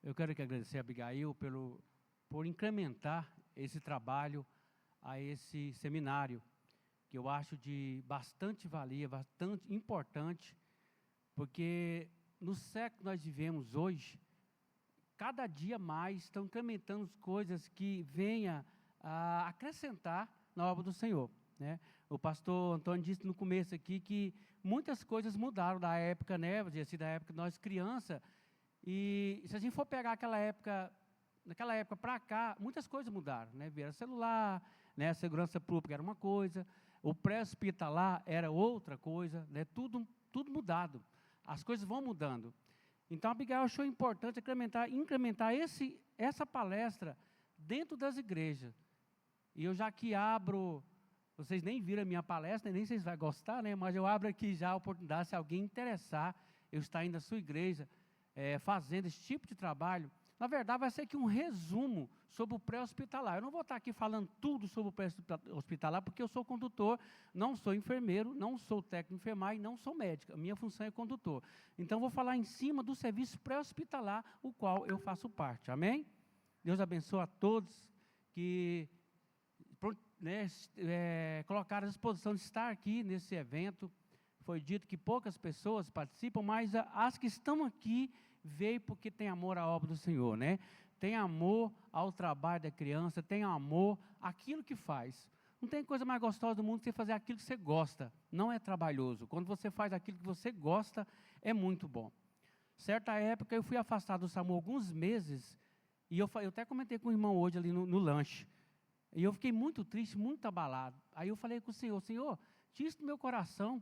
Eu quero que agradecer a Abigail por incrementar esse trabalho a esse seminário, que eu acho de bastante valia, bastante importante, porque no século que nós vivemos hoje, cada dia mais estão incrementando coisas que venham a acrescentar na obra do Senhor, né? O pastor Antônio disse no começo aqui que muitas coisas mudaram da época, né? Vou dizer assim, da época de nós criança. E se a gente for pegar naquela época para cá, muitas coisas mudaram, né? Vieram celular, né? A segurança pública era uma coisa, o pré-hospitalar era outra coisa, né? Tudo mudado, as coisas vão mudando. Então, a Abigail achou importante incrementar essa palestra dentro das igrejas. E eu já aqui abro, vocês nem viram a minha palestra, nem sei se vai gostar, né? Mas eu abro aqui já a oportunidade, se alguém interessar, eu estar indo na sua igreja, fazendo esse tipo de trabalho. Na verdade, vai ser aqui um resumo sobre o pré-hospitalar. Eu não vou estar aqui falando tudo sobre o pré-hospitalar, porque eu sou condutor, não sou enfermeiro, não sou técnico de enfermagem, não sou médico. A minha função é condutor. Então, vou falar em cima do serviço pré-hospitalar, o qual eu faço parte. Amém? Deus abençoe a todos que colocaram à disposição de estar aqui nesse evento. Foi dito que poucas pessoas participam, mas as que estão aqui veio porque tem amor à obra do Senhor, né? Tem amor ao trabalho da criança, tem amor àquilo que faz. Não tem coisa mais gostosa do mundo que você fazer aquilo que você gosta. Não é trabalhoso. Quando você faz aquilo que você gosta, é muito bom. Certa época eu fui afastado do SAMU alguns meses, e eu até comentei com o irmão hoje ali no lanche. E eu fiquei muito triste, muito abalado. Aí eu falei com o Senhor, tira isso do meu coração,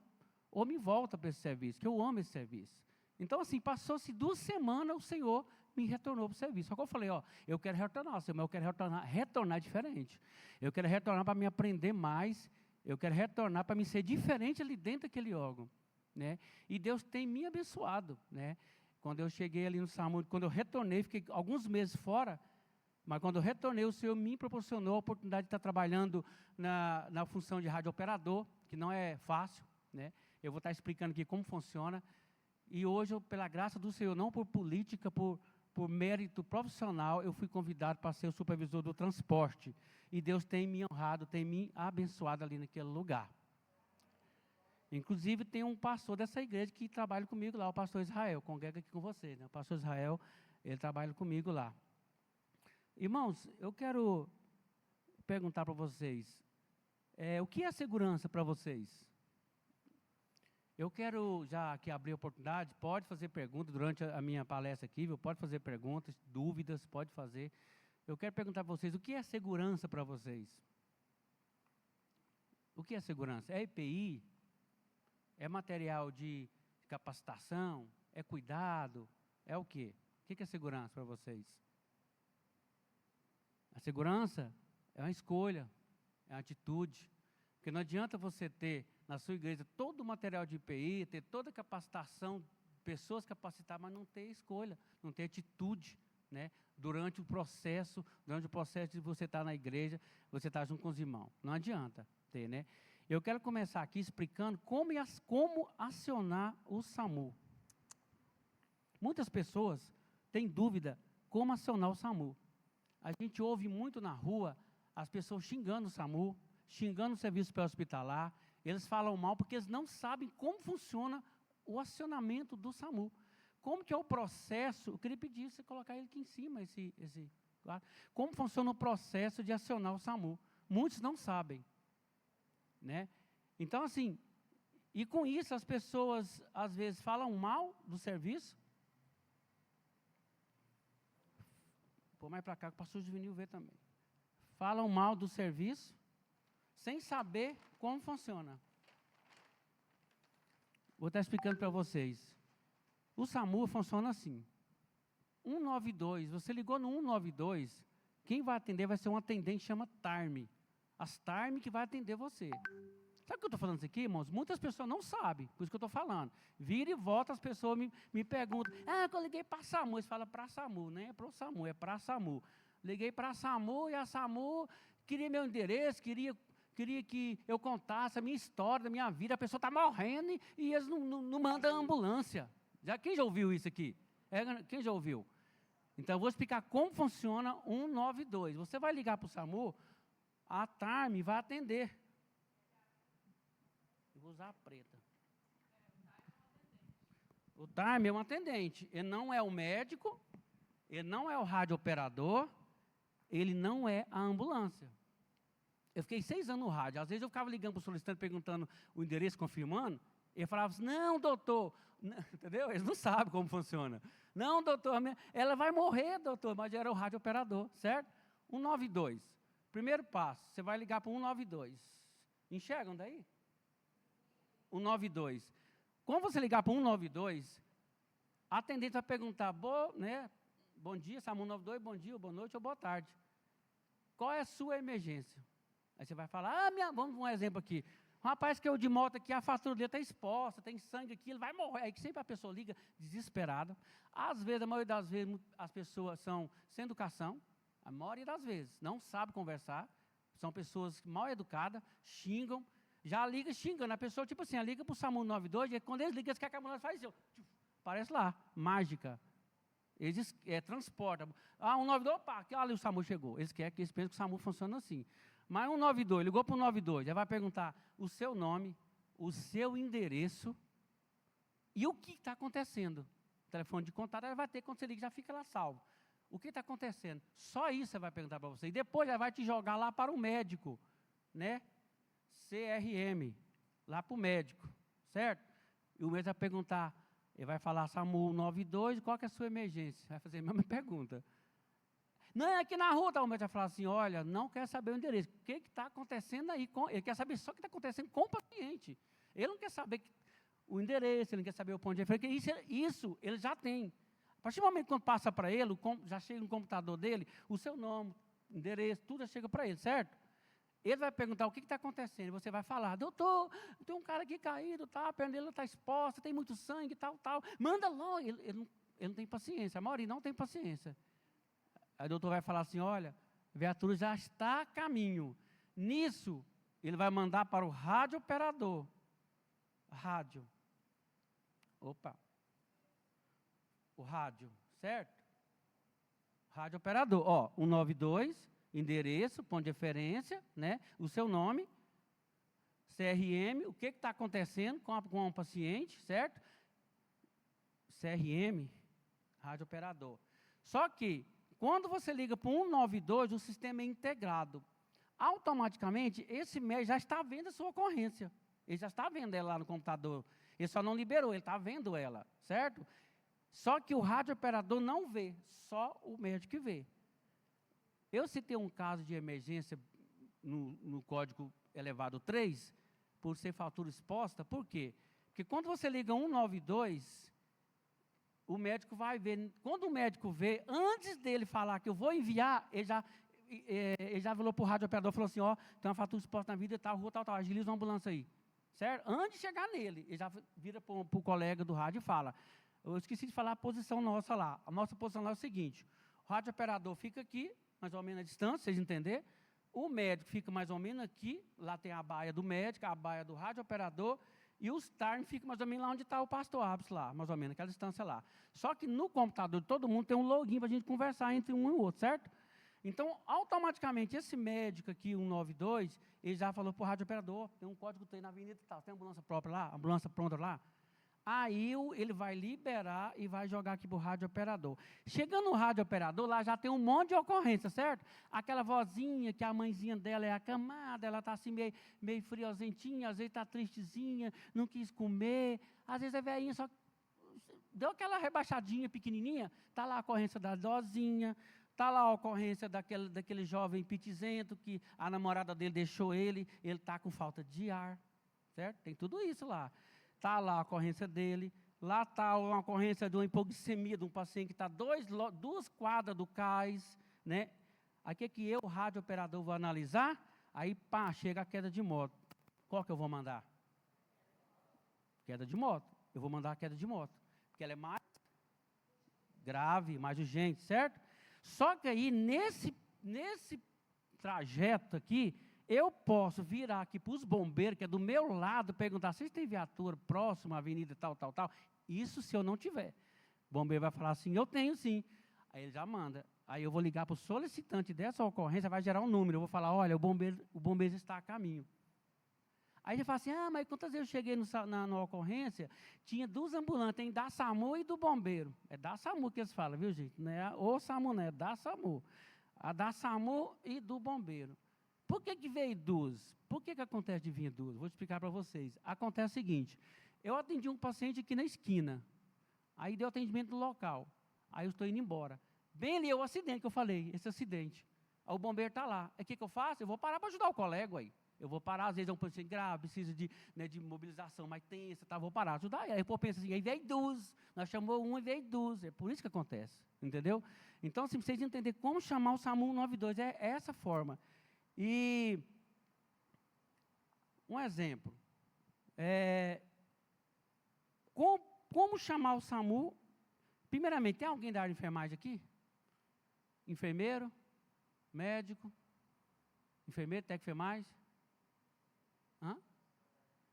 ou me volta para esse serviço, que eu amo esse serviço. Então, assim, passou-se 2 semanas, o Senhor me retornou para o serviço. Só que eu falei, eu quero retornar, Senhor, mas eu quero retornar diferente. Eu quero retornar para me aprender mais, eu quero retornar para me ser diferente ali dentro daquele órgão, né? E Deus tem me abençoado, né? Quando eu cheguei ali no SAMU, quando eu retornei, fiquei alguns meses fora, mas quando eu retornei, o Senhor me proporcionou a oportunidade de estar trabalhando na função de radiooperador, que não é fácil, né? Eu vou estar explicando aqui como funciona. E hoje, pela graça do Senhor, não por política, por mérito profissional, eu fui convidado para ser o supervisor do transporte. E Deus tem me honrado, tem me abençoado ali naquele lugar. Inclusive, tem um pastor dessa igreja que trabalha comigo lá, o pastor Israel, congrega aqui com vocês, né? O pastor Israel, ele trabalha comigo lá. Irmãos, eu quero perguntar para vocês, o que é segurança para vocês? Eu quero já aqui abrir a oportunidade, pode fazer perguntas durante a minha palestra aqui, viu? Pode fazer perguntas, dúvidas, pode fazer. Eu quero perguntar para vocês, o que é segurança para vocês? O que é segurança? É EPI? É material de capacitação? É cuidado? É o quê? O que é segurança para vocês? A segurança é uma escolha, é uma atitude. Porque não adianta você ter na sua igreja todo o material de IPI, ter toda a capacitação, pessoas capacitadas, mas não ter escolha, não ter atitude, né? Durante o processo de você estar na igreja, você estar junto com os irmãos. Não adianta ter, né? Eu quero começar aqui explicando como acionar o SAMU. Muitas pessoas têm dúvida como acionar o SAMU. A gente ouve muito na rua as pessoas xingando o SAMU, xingando o serviço pré-hospitalar. Eles falam mal porque eles não sabem como funciona o acionamento do SAMU. Como que é o processo, eu queria pedir você colocar ele aqui em cima, como funciona o processo de acionar o SAMU. Muitos não sabem, né? Então, assim, e com isso as pessoas às vezes falam mal do serviço. Vou mais para cá que o pastor Juvenil vê também. Falam mal do serviço, sem saber como funciona. Vou estar explicando para vocês. O SAMU funciona assim. 192, você ligou no 192, quem vai atender vai ser um atendente que chama TARM. As TARM que vai atender você. Sabe o que eu estou falando isso aqui, irmãos? Muitas pessoas não sabem, por isso que eu estou falando. Vira e volta, as pessoas me perguntam, eu liguei para a SAMU, eles falam para a SAMU, nem é para o SAMU, é para a SAMU. Liguei para a SAMU e a SAMU queria meu endereço, queria que eu contasse a minha história, da minha vida, a pessoa está morrendo e eles não mandam ambulância. Quem já ouviu isso aqui? Quem já ouviu? Então, eu vou explicar como funciona 192. Você vai ligar para o SAMU, a Tarme vai atender. Eu vou usar a preta. O Tarme é um atendente. Ele não é o médico, ele não é o radiooperador, ele não é a ambulância. Eu fiquei 6 anos no rádio. Às vezes eu ficava ligando para o solicitante, perguntando o endereço, confirmando. Ele falava assim, não, doutor. Entendeu? Eles não sabem como funciona. Não, doutor, ela vai morrer, doutor. Mas era o radiooperador, certo? 192. Primeiro passo, você vai ligar para o 192. Enxergam daí? 192. Quando você ligar para o 192, a atendente vai perguntar, bom dia, SAMU 192, bom dia, boa noite ou boa tarde. Qual é a sua emergência? Aí você vai falar, vamos um exemplo aqui. Um rapaz que é o de moto aqui, a fatura dele está exposta, tem sangue aqui, ele vai morrer. Aí que sempre a pessoa liga desesperada. Às vezes, a maioria das vezes, as pessoas são sem educação, a maioria das vezes, não sabem conversar, são pessoas mal educadas, xingam, já liga xingando. A pessoa, tipo assim, liga para o SAMU 92, e quando eles ligam, eles querem que a ambulância faz isso. Parece lá, mágica. Eles transportam. 192, opa, aqui, olha, o SAMU chegou. Eles pensam que o SAMU funciona assim. Mas 192, ligou para o 192, já vai perguntar o seu nome, o seu endereço e o que está acontecendo. O telefone de contato, ela vai ter, quando você liga, já fica lá salvo. O que está acontecendo? Só isso você vai perguntar para você. E depois já vai te jogar lá para o médico, né? CRM, lá para o médico, certo? E o médico vai perguntar, ele vai falar SAMU 92, qual que é a sua emergência? Vai fazer a mesma pergunta. Não, é aqui na rua, o médico vai falar assim, olha, não quer saber o endereço. O que está acontecendo aí? Ele quer saber só o que está acontecendo com o paciente. Ele não quer saber o endereço, ele não quer saber o ponto de referência. Isso ele já tem. A partir do momento que passa para ele, já chega no computador dele, o seu nome, endereço, tudo já chega para ele, certo? Ele vai perguntar o que está acontecendo. E você vai falar, doutor, tem um cara aqui caído, a perna dele está exposta, tem muito sangue, tal. Manda logo. Ele não tem paciência, a maioria não tem paciência. Aí o doutor vai falar assim, olha, a viatura já está a caminho. Nisso, ele vai mandar para o radiooperador. Rádio. Opa. O rádio, certo? Radiooperador. 192, endereço, ponto de referência, né? O seu nome, CRM, o que está acontecendo com o paciente, certo? CRM, radiooperador. Só que, quando você liga para o 192, o sistema é integrado. Automaticamente, esse médico já está vendo a sua ocorrência. Ele já está vendo ela lá no computador. Ele só não liberou, ele está vendo ela, certo? Só que o radiooperador não vê, só o médico que vê. Eu citei um caso de emergência no código elevado 3, por ser fatura exposta. Por quê? Porque quando você liga 192... o médico vai ver, quando o médico vê, antes dele falar que eu vou enviar, ele já falou para o radiooperador, falou assim, tem uma fatura exposta na vida, rua tal, agiliza uma ambulância aí, certo? Antes de chegar nele, ele já vira para o colega do rádio e fala, eu esqueci de falar a posição nossa lá, a nossa posição lá é o seguinte, o radiooperador fica aqui, mais ou menos a distância, vocês entenderem, o médico fica mais ou menos aqui, lá tem a baia do médico, a baia do radiooperador, e os TARM ficam mais ou menos lá onde está o pastor Abs lá, mais ou menos, aquela distância lá. Só que no computador de todo mundo tem um login para a gente conversar entre um e o outro, certo? Então, automaticamente, esse médico aqui, 192, ele já falou para o radiooperador, tem um código T na avenida e tal, tem ambulância própria lá, ambulância pronta lá. Aí ele vai liberar e vai jogar aqui para o radiooperador. Chegando no radiooperador, lá já tem um monte de ocorrência, certo? Aquela vozinha que a mãezinha dela é acamada, ela está assim meio friozentinha, às vezes está tristezinha, não quis comer, às vezes é velhinha, só deu aquela rebaixadinha pequenininha, está lá a ocorrência da dozinha, está lá a ocorrência daquele jovem pitizento que a namorada dele deixou ele está com falta de ar, certo? Tem tudo isso lá. Está lá a ocorrência dele, lá está uma ocorrência de uma hipoglicemia de um paciente que está 2 quadras do cais, né? Aqui é que eu, radiooperador, vou analisar, aí pá, chega a queda de moto. Qual que eu vou mandar? Queda de moto. Eu vou mandar a queda de moto, porque ela é mais grave, mais urgente, certo? Só que aí, nesse trajeto aqui, eu posso virar aqui para os bombeiros, que é do meu lado, perguntar, vocês têm viatura próxima à avenida tal. Isso se eu não tiver. O bombeiro vai falar assim, eu tenho sim. Aí ele já manda. Aí eu vou ligar para o solicitante dessa ocorrência, vai gerar um número. Eu vou falar, olha, o bombeiro está a caminho. Aí ele fala assim, mas quantas vezes eu cheguei na ocorrência, tinha 2 ambulantes, tem da SAMU e do bombeiro. É da SAMU que eles falam, viu, gente? Não é o SAMU, não é da SAMU. A da SAMU e do bombeiro. Por que veio 2? Por que acontece de vir 2? Vou explicar para vocês. Acontece o seguinte, eu atendi um paciente aqui na esquina, aí deu atendimento no local, aí eu estou indo embora. Bem ali é o acidente que eu falei, esse acidente. Aí o bombeiro está lá. Aí o que eu faço? Eu vou parar para ajudar o colega aí. Eu vou parar, às vezes é um paciente grave, precisa de mobilização mais tensa, tá? Vou parar, ajudar. Aí eu penso assim, aí veio 2, nós chamamos um e veio 2. É por isso que acontece, entendeu? Então, assim, vocês entenderem como chamar o SAMU 192, é essa forma. E um exemplo, como chamar o SAMU? Primeiramente, tem alguém da área de enfermagem aqui? Enfermeiro, médico, enfermeiro, técnico de enfermagem?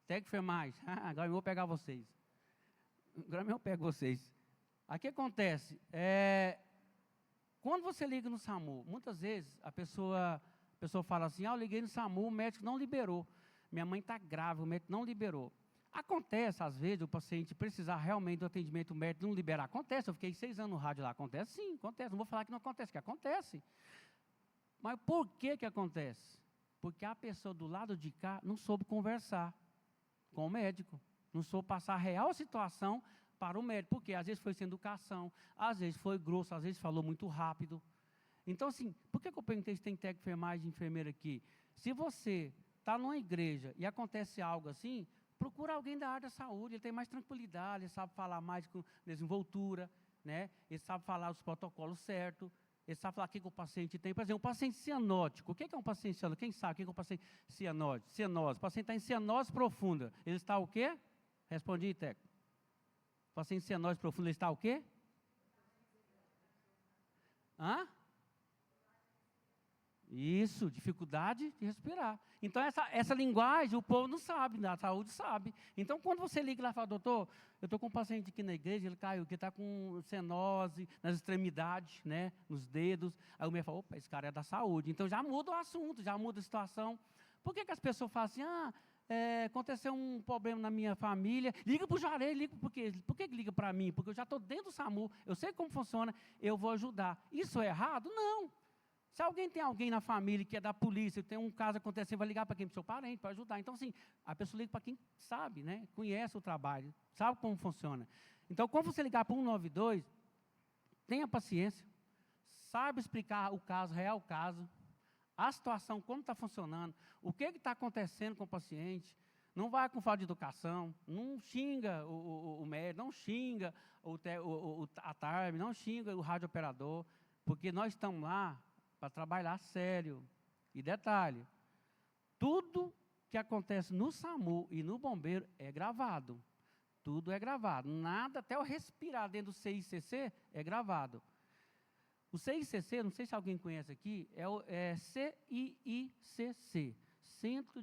Técnico de enfermagem. Agora eu vou pegar vocês. Agora eu pego vocês. Aí o que acontece? Quando você liga no SAMU, muitas vezes a pessoa fala assim, eu liguei no SAMU, o médico não liberou. Minha mãe está grave, o médico não liberou. Acontece, às vezes, o paciente precisar realmente do atendimento, o médico não liberar. Acontece, eu fiquei 6 anos no rádio lá. Acontece sim, acontece. Não vou falar que não acontece, que acontece. Mas por que acontece? Porque a pessoa do lado de cá não soube conversar com o médico. Não soube passar a real situação para o médico. Porque às vezes foi sem educação, às vezes foi grosso, às vezes falou muito rápido. Então, assim, por que eu perguntei se tem técnico de enfermagem e enfermeira aqui? Se você está numa igreja e acontece algo assim, procura alguém da área da saúde, ele tem mais tranquilidade, ele sabe falar mais com desenvoltura, né? Ele sabe falar os protocolos certos, ele sabe falar o que o paciente tem. Por exemplo, um paciente cianótico. O que é um paciente cianótico? Quem sabe o que é um paciente cianótico? Cianose. O paciente está em cianose profunda. Ele está o quê? Respondi, Teco. O paciente em cianose profunda, ele está o quê? Isso, dificuldade de respirar. Então, essa linguagem, o povo não sabe, a saúde sabe. Então, quando você liga lá e fala, doutor, eu estou com um paciente aqui na igreja, ele caiu, que está com cianose nas extremidades, né, nos dedos. Aí o médico fala, opa, esse cara é da saúde. Então, já muda o assunto, já muda a situação. Por que as pessoas falam assim, aconteceu um problema na minha família, liga para o Juarez, liga por quê? Por que liga para mim? Porque eu já estou dentro do SAMU, eu sei como funciona, eu vou ajudar. Isso é errado? Não. Se alguém tem alguém na família que é da polícia, tem um caso acontecendo, vai ligar para quem? Para o seu parente, para ajudar. Então, assim, a pessoa liga para quem sabe, né? Conhece o trabalho, sabe como funciona. Então, quando você ligar para o 192, tenha paciência, sabe explicar o caso, real caso, a situação, como está funcionando, o que está acontecendo com o paciente. Não vai com falta de educação, não xinga o médico, não xinga a TARB, não xinga o radiooperador, porque nós estamos lá para trabalhar sério. E detalhe, tudo que acontece no SAMU e no bombeiro é gravado. Tudo é gravado. Nada, até eu respirar dentro do CICC, é gravado. O CICC, não sei se alguém conhece aqui, é CIICC, Centro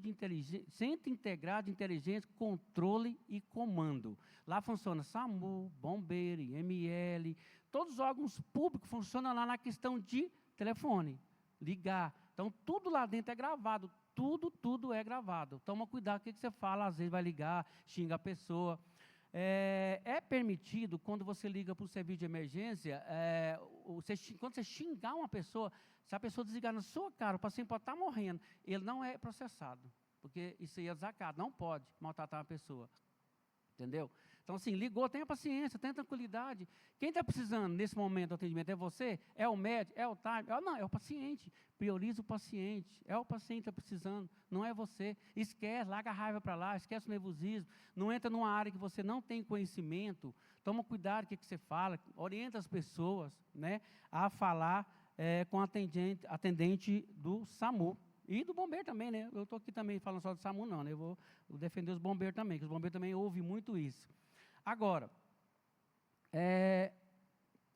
Integrado de Inteligência, Controle e Comando. Lá funciona SAMU, bombeiro, IML, todos os órgãos públicos funcionam lá na questão de telefone, ligar. Então, tudo lá dentro é gravado, tudo é gravado. Toma cuidado com o que você fala, às vezes vai ligar, xinga a pessoa. É permitido, quando você liga para o serviço de emergência, quando você xingar uma pessoa, se a pessoa desligar na sua cara, o paciente pode estar morrendo, ele não é processado, porque isso aí é desacato, não pode maltratar uma pessoa. Entendeu? Então, assim, ligou, tenha paciência, tenha tranquilidade. Quem está precisando, nesse momento do atendimento, é você? É o médico? É o time? Não, é o paciente. Prioriza o paciente. É o paciente que está precisando, não é você. Esquece, larga a raiva para lá, esquece o nervosismo. Não entra numa área que você não tem conhecimento. Toma cuidado com o que você fala. Orienta as pessoas, né, a falar com o atendente do SAMU. E do bombeiro também, né? Eu estou aqui também falando só do SAMU, não, né? Eu vou defender os bombeiros também, que os bombeiros também ouvem muito isso. Agora,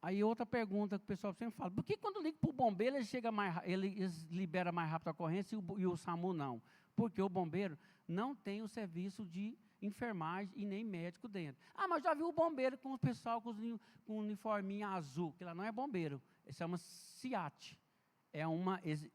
aí outra pergunta que o pessoal sempre fala, por que quando liga para o bombeiro, eles liberam mais rápido a ocorrência e o SAMU não? Porque o bombeiro não tem o serviço de enfermagem e nem médico dentro. Ah, mas já viu o bombeiro com o pessoal com uniforminho azul, que lá não é bombeiro, chama SIAT.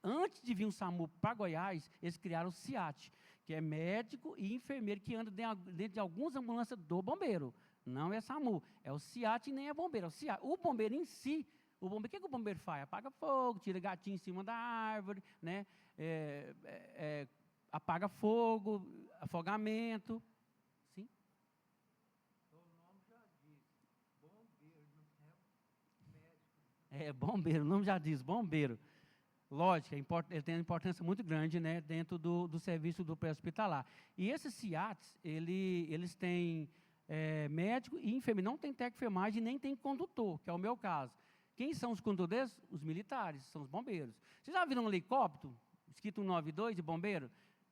Antes de vir o SAMU para Goiás, eles criaram o SIAT, que é médico e enfermeiro que anda dentro de algumas ambulâncias do bombeiro. Não é SAMU, é o SIAT e nem é bombeiro. O bombeiro em si, o que o bombeiro faz? Apaga fogo, tira gatinho em cima da árvore, né? Apaga fogo, afogamento. Sim? O nome já diz, bombeiro, não é médico. Bombeiro, o nome já diz, bombeiro. Lógico, ele tem uma importância muito grande, né, dentro do serviço do pré-hospitalar. E esses SIATs, eles têm médico e enfermeiro, não tem técnico de enfermagem nem tem condutor, que é o meu caso. Quem são os condutores? Os militares, são os bombeiros. Vocês já viram um helicóptero, escrito 192 de bombeiro?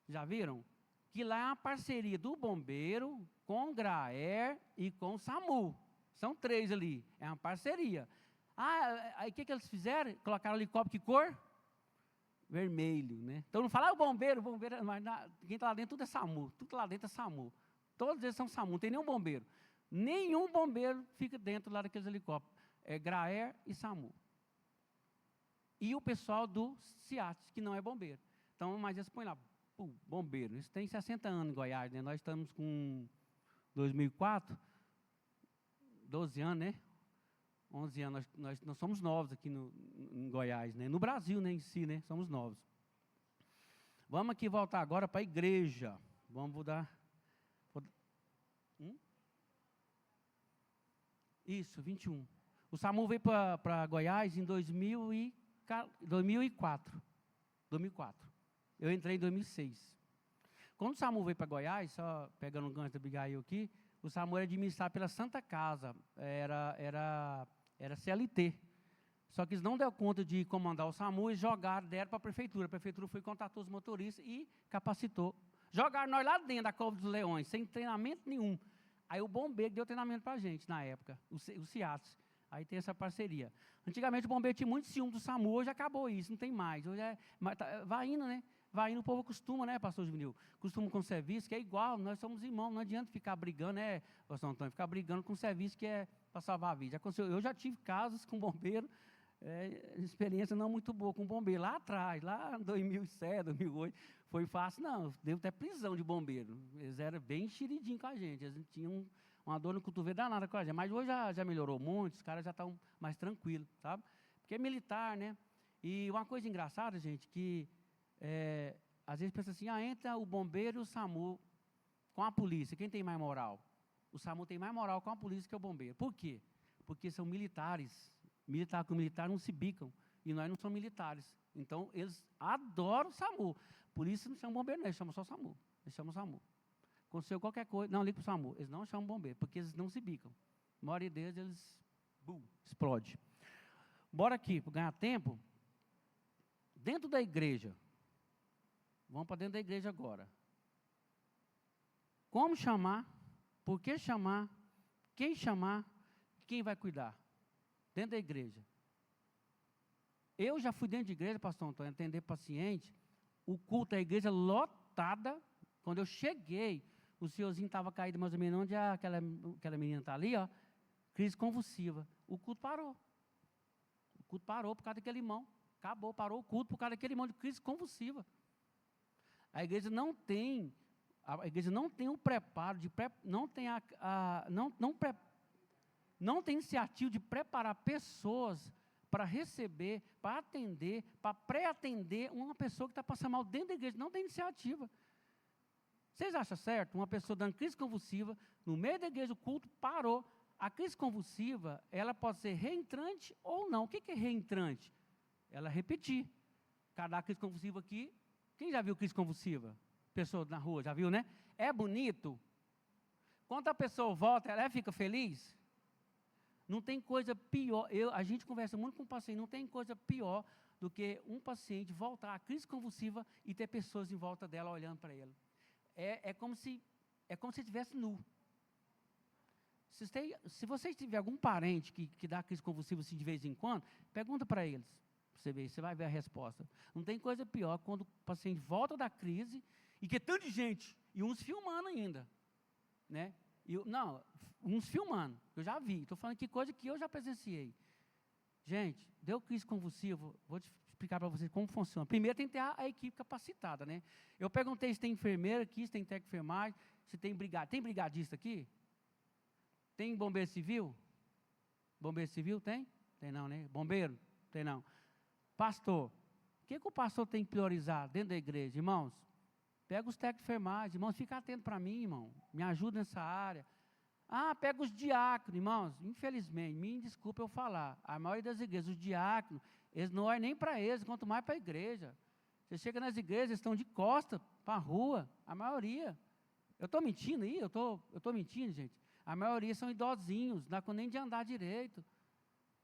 Já viram? Que lá é uma parceria do bombeiro com o GRAER e com o SAMU. São 3 ali, é uma parceria. Aí o que eles fizeram? Colocaram o helicóptero que cor? Vermelho, né? Então não fala o bombeiro, mas quem está lá dentro tudo é SAMU, tudo lá dentro é SAMU. Todos eles são SAMU, não tem nenhum bombeiro. Nenhum bombeiro fica dentro lá daqueles helicópteros. É GRAER e SAMU. E o pessoal do SIAT, que não é bombeiro. Então, mas eles põem lá, bombeiro. Isso tem 60 anos em Goiás, né? Nós estamos com 2004, 12 anos, né? 11 anos, nós somos novos aqui em Goiás, né? No Brasil, né, em si, né? Somos novos. Vamos aqui voltar agora para a igreja. Vamos mudar. Isso, 21. O SAMU veio para Goiás em 2004. Eu entrei em 2006. Quando o SAMU veio para Goiás, só pegando um gancho da Abigail aqui, o SAMU era administrado pela Santa Casa, era CLT. Só que eles não deram conta de comandar o SAMU e deram para a prefeitura. A prefeitura foi contatou os motoristas e capacitou. Jogaram nós lá dentro da Cova dos Leões, sem treinamento nenhum. Aí o bombeiro deu treinamento para a gente na época, o SIATS. Aí tem essa parceria. Antigamente o bombeiro tinha muito ciúme do SAMU, hoje acabou isso, não tem mais. Hoje vai indo, né? Vai indo, o povo acostuma, né, pastor Juvenil? Costuma com o serviço, que é igual, nós somos irmãos, não adianta ficar brigando, né, pastor Antônio, ficar brigando com o serviço que é para salvar a vida. Eu já tive casos com bombeiro, experiência não muito boa com bombeiro, lá atrás, lá em 2007, 2008, foi fácil, não, deu até prisão de bombeiro, eles eram bem enxeridinhos com a gente, eles tinham uma dor no cotovelo danada com a gente, mas hoje já melhorou muito, os caras já estão mais tranquilos, sabe? Porque é militar, né? E uma coisa engraçada, gente, que às vezes pensa assim, entra o bombeiro e o SAMU com a polícia, quem tem mais moral? O SAMU tem mais moral com a polícia que o bombeiro. Por quê? Porque são militares. Militar com militar não se bicam. E nós não somos militares. Então, eles adoram o SAMU. Por isso não chamam bombeiro, não, eles chamam só SAMU. Eles chamam SAMU. Aconteceu qualquer coisa, não, liga para o SAMU. Eles não chamam bombeiro, porque eles não se bicam. A maioria deles, eles explode. Bora aqui, para ganhar tempo. Dentro da igreja. Vamos para dentro da igreja agora. Como chamar? Por que chamar? Quem chamar? Quem vai cuidar? Dentro da igreja. Eu já fui dentro de igreja, pastor Antônio, atender paciente. O culto da igreja lotada. Quando eu cheguei, o senhorzinho estava caído mais ou menos onde aquela menina está ali, ó. Crise convulsiva. O culto parou. O culto parou por causa daquele irmão. Acabou, parou o culto por causa daquele irmão de crise convulsiva. A igreja não tem o preparo, não tem iniciativa de preparar pessoas para receber, para atender, para pré-atender uma pessoa que está passando mal dentro da igreja. Não tem iniciativa. Vocês acham certo? Uma pessoa dando crise convulsiva, no meio da igreja o culto parou. A crise convulsiva, ela pode ser reentrante ou não. O que é reentrante? Ela repetir. Cada crise convulsiva aqui. Quem já viu crise convulsiva? Pessoa na rua, já viu, né? É bonito. Quando a pessoa volta, ela fica feliz. Não tem coisa pior. A gente conversa muito com o paciente, não tem coisa pior do que um paciente voltar à crise convulsiva e ter pessoas em volta dela olhando para ele. É como se estivesse nu. Se você tiver algum parente que dá crise convulsiva assim de vez em quando, pergunta para eles. Você vê, você vai ver a resposta. Não tem coisa pior quando o paciente volta da crise e que é tanta gente, e uns filmando ainda. né? Não, uns filmando, eu já vi. Estou falando que coisa que eu já presenciei. Gente, deu crise convulsiva, vou te explicar para vocês como funciona. Primeiro tem que ter a equipe capacitada, né? Eu perguntei se tem enfermeira aqui, se tem técnico de enfermagem, se tem brigadista. Tem brigadista aqui? Tem bombeiro civil? Bombeiro civil tem? Tem não, né? Bombeiro? Tem não. Pastor, o que o pastor tem que priorizar dentro da igreja, irmãos? Pega os técnicos de enfermagem, irmãos, fica atento para mim, irmão. Me ajuda nessa área. Pega os diáconos, irmãos. Infelizmente, me desculpa eu falar. A maioria das igrejas, os diáconos, eles não olham nem para eles, quanto mais para a igreja. Você chega nas igrejas, eles estão de costas para a rua, a maioria. Eu estou mentindo aí? Eu estou mentindo, gente? A maioria são idosinhos, não dá nem de andar direito.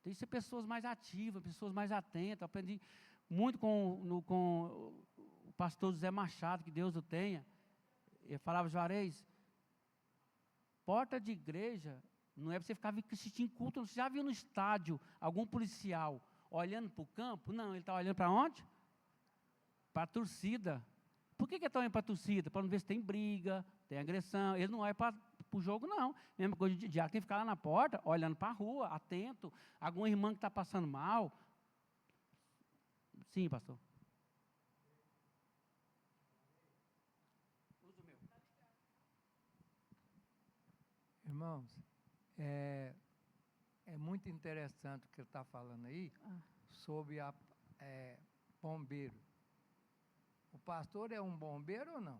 Tem que ser pessoas mais ativas, pessoas mais atentas. Aprendi muito com o pastor José Machado, que Deus o tenha. Ele falava, Juarez, porta de igreja não é para você ficar assistindo culto. Você já viu no estádio algum policial olhando para o campo? Não, ele está olhando para onde? Para a torcida. Por que está olhando para a torcida? Para não ver se tem briga, tem agressão. Ele não olha para o jogo, não. Mesma coisa de diácono, tem que ficar lá na porta, olhando para a rua, atento. Alguma irmã que está passando mal. Sim, pastor. Usa o meu. Irmãos, é muito interessante o que ele está falando aí sobre bombeiro. O pastor é um bombeiro ou não?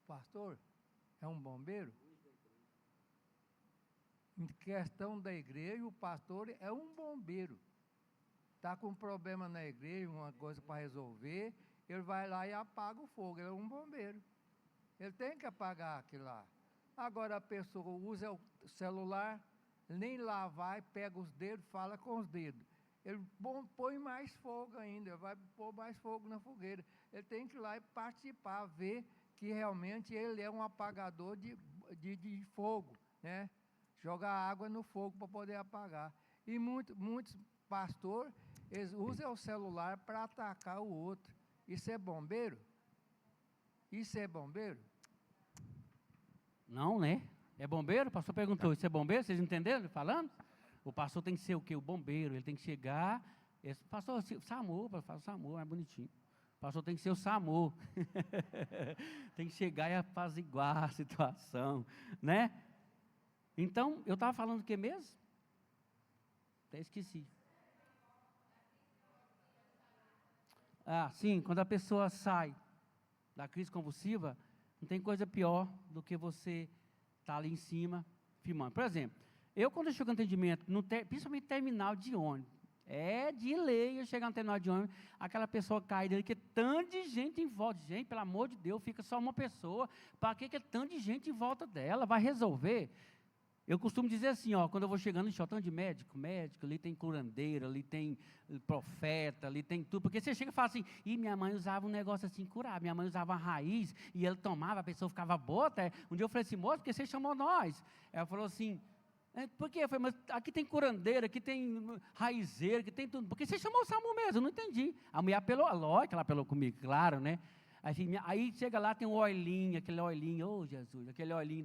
O pastor é um bombeiro? Em questão da igreja, o pastor é um bombeiro. Está com um problema na igreja, uma coisa para resolver, ele vai lá e apaga o fogo. Ele é um bombeiro. Ele tem que apagar aquilo lá. Agora a pessoa usa o celular, nem lá vai, pega os dedos, fala com os dedos. Ele põe mais fogo ainda, vai pôr mais fogo na fogueira. Ele tem que ir lá e participar, ver que realmente ele é um apagador de fogo, né? Jogar água no fogo para poder apagar. E muitos pastores, eles usam o celular para atacar o outro. Isso é bombeiro? Isso é bombeiro? Não, né? É bombeiro? O pastor perguntou, isso é bombeiro? Vocês entenderam ele falando? O pastor tem que ser o quê? O bombeiro. Ele tem que chegar... Pastor, SAMU, fala SAMU, é bonitinho. O pastor tem que ser o SAMU. Tem que chegar e apaziguar a situação, né? Então, eu estava falando do que mesmo? Até esqueci. Sim, quando a pessoa sai da crise convulsiva, não tem coisa pior do que você estar ali em cima, filmando. Por exemplo, eu quando eu chego no atendimento, principalmente terminal de ônibus, é de lei eu chegar no terminal de ônibus, aquela pessoa caída ali, que tanto de gente em volta. Gente, pelo amor de Deus, fica só uma pessoa. Para que tanto de gente em volta dela? Vai resolver? Eu costumo dizer assim, quando eu vou chegando em tanto de médico, ali tem curandeiro, ali tem profeta, ali tem tudo. Porque você chega e fala assim, minha mãe usava um negócio assim, curar. Minha mãe usava uma raiz, e ele tomava, a pessoa ficava boa até. Um dia eu falei assim, moço, por que você chamou nós? Ela falou assim, por quê? Eu falei, mas aqui tem curandeiro, aqui tem raizeiro, aqui tem tudo. Por que você chamou o SAMU mesmo? Eu não entendi. A mulher apelou, lógico que ela apelou comigo, claro, né? Aí chega lá, tem um olhinho, aquele olhinho, Jesus, aquele olhinho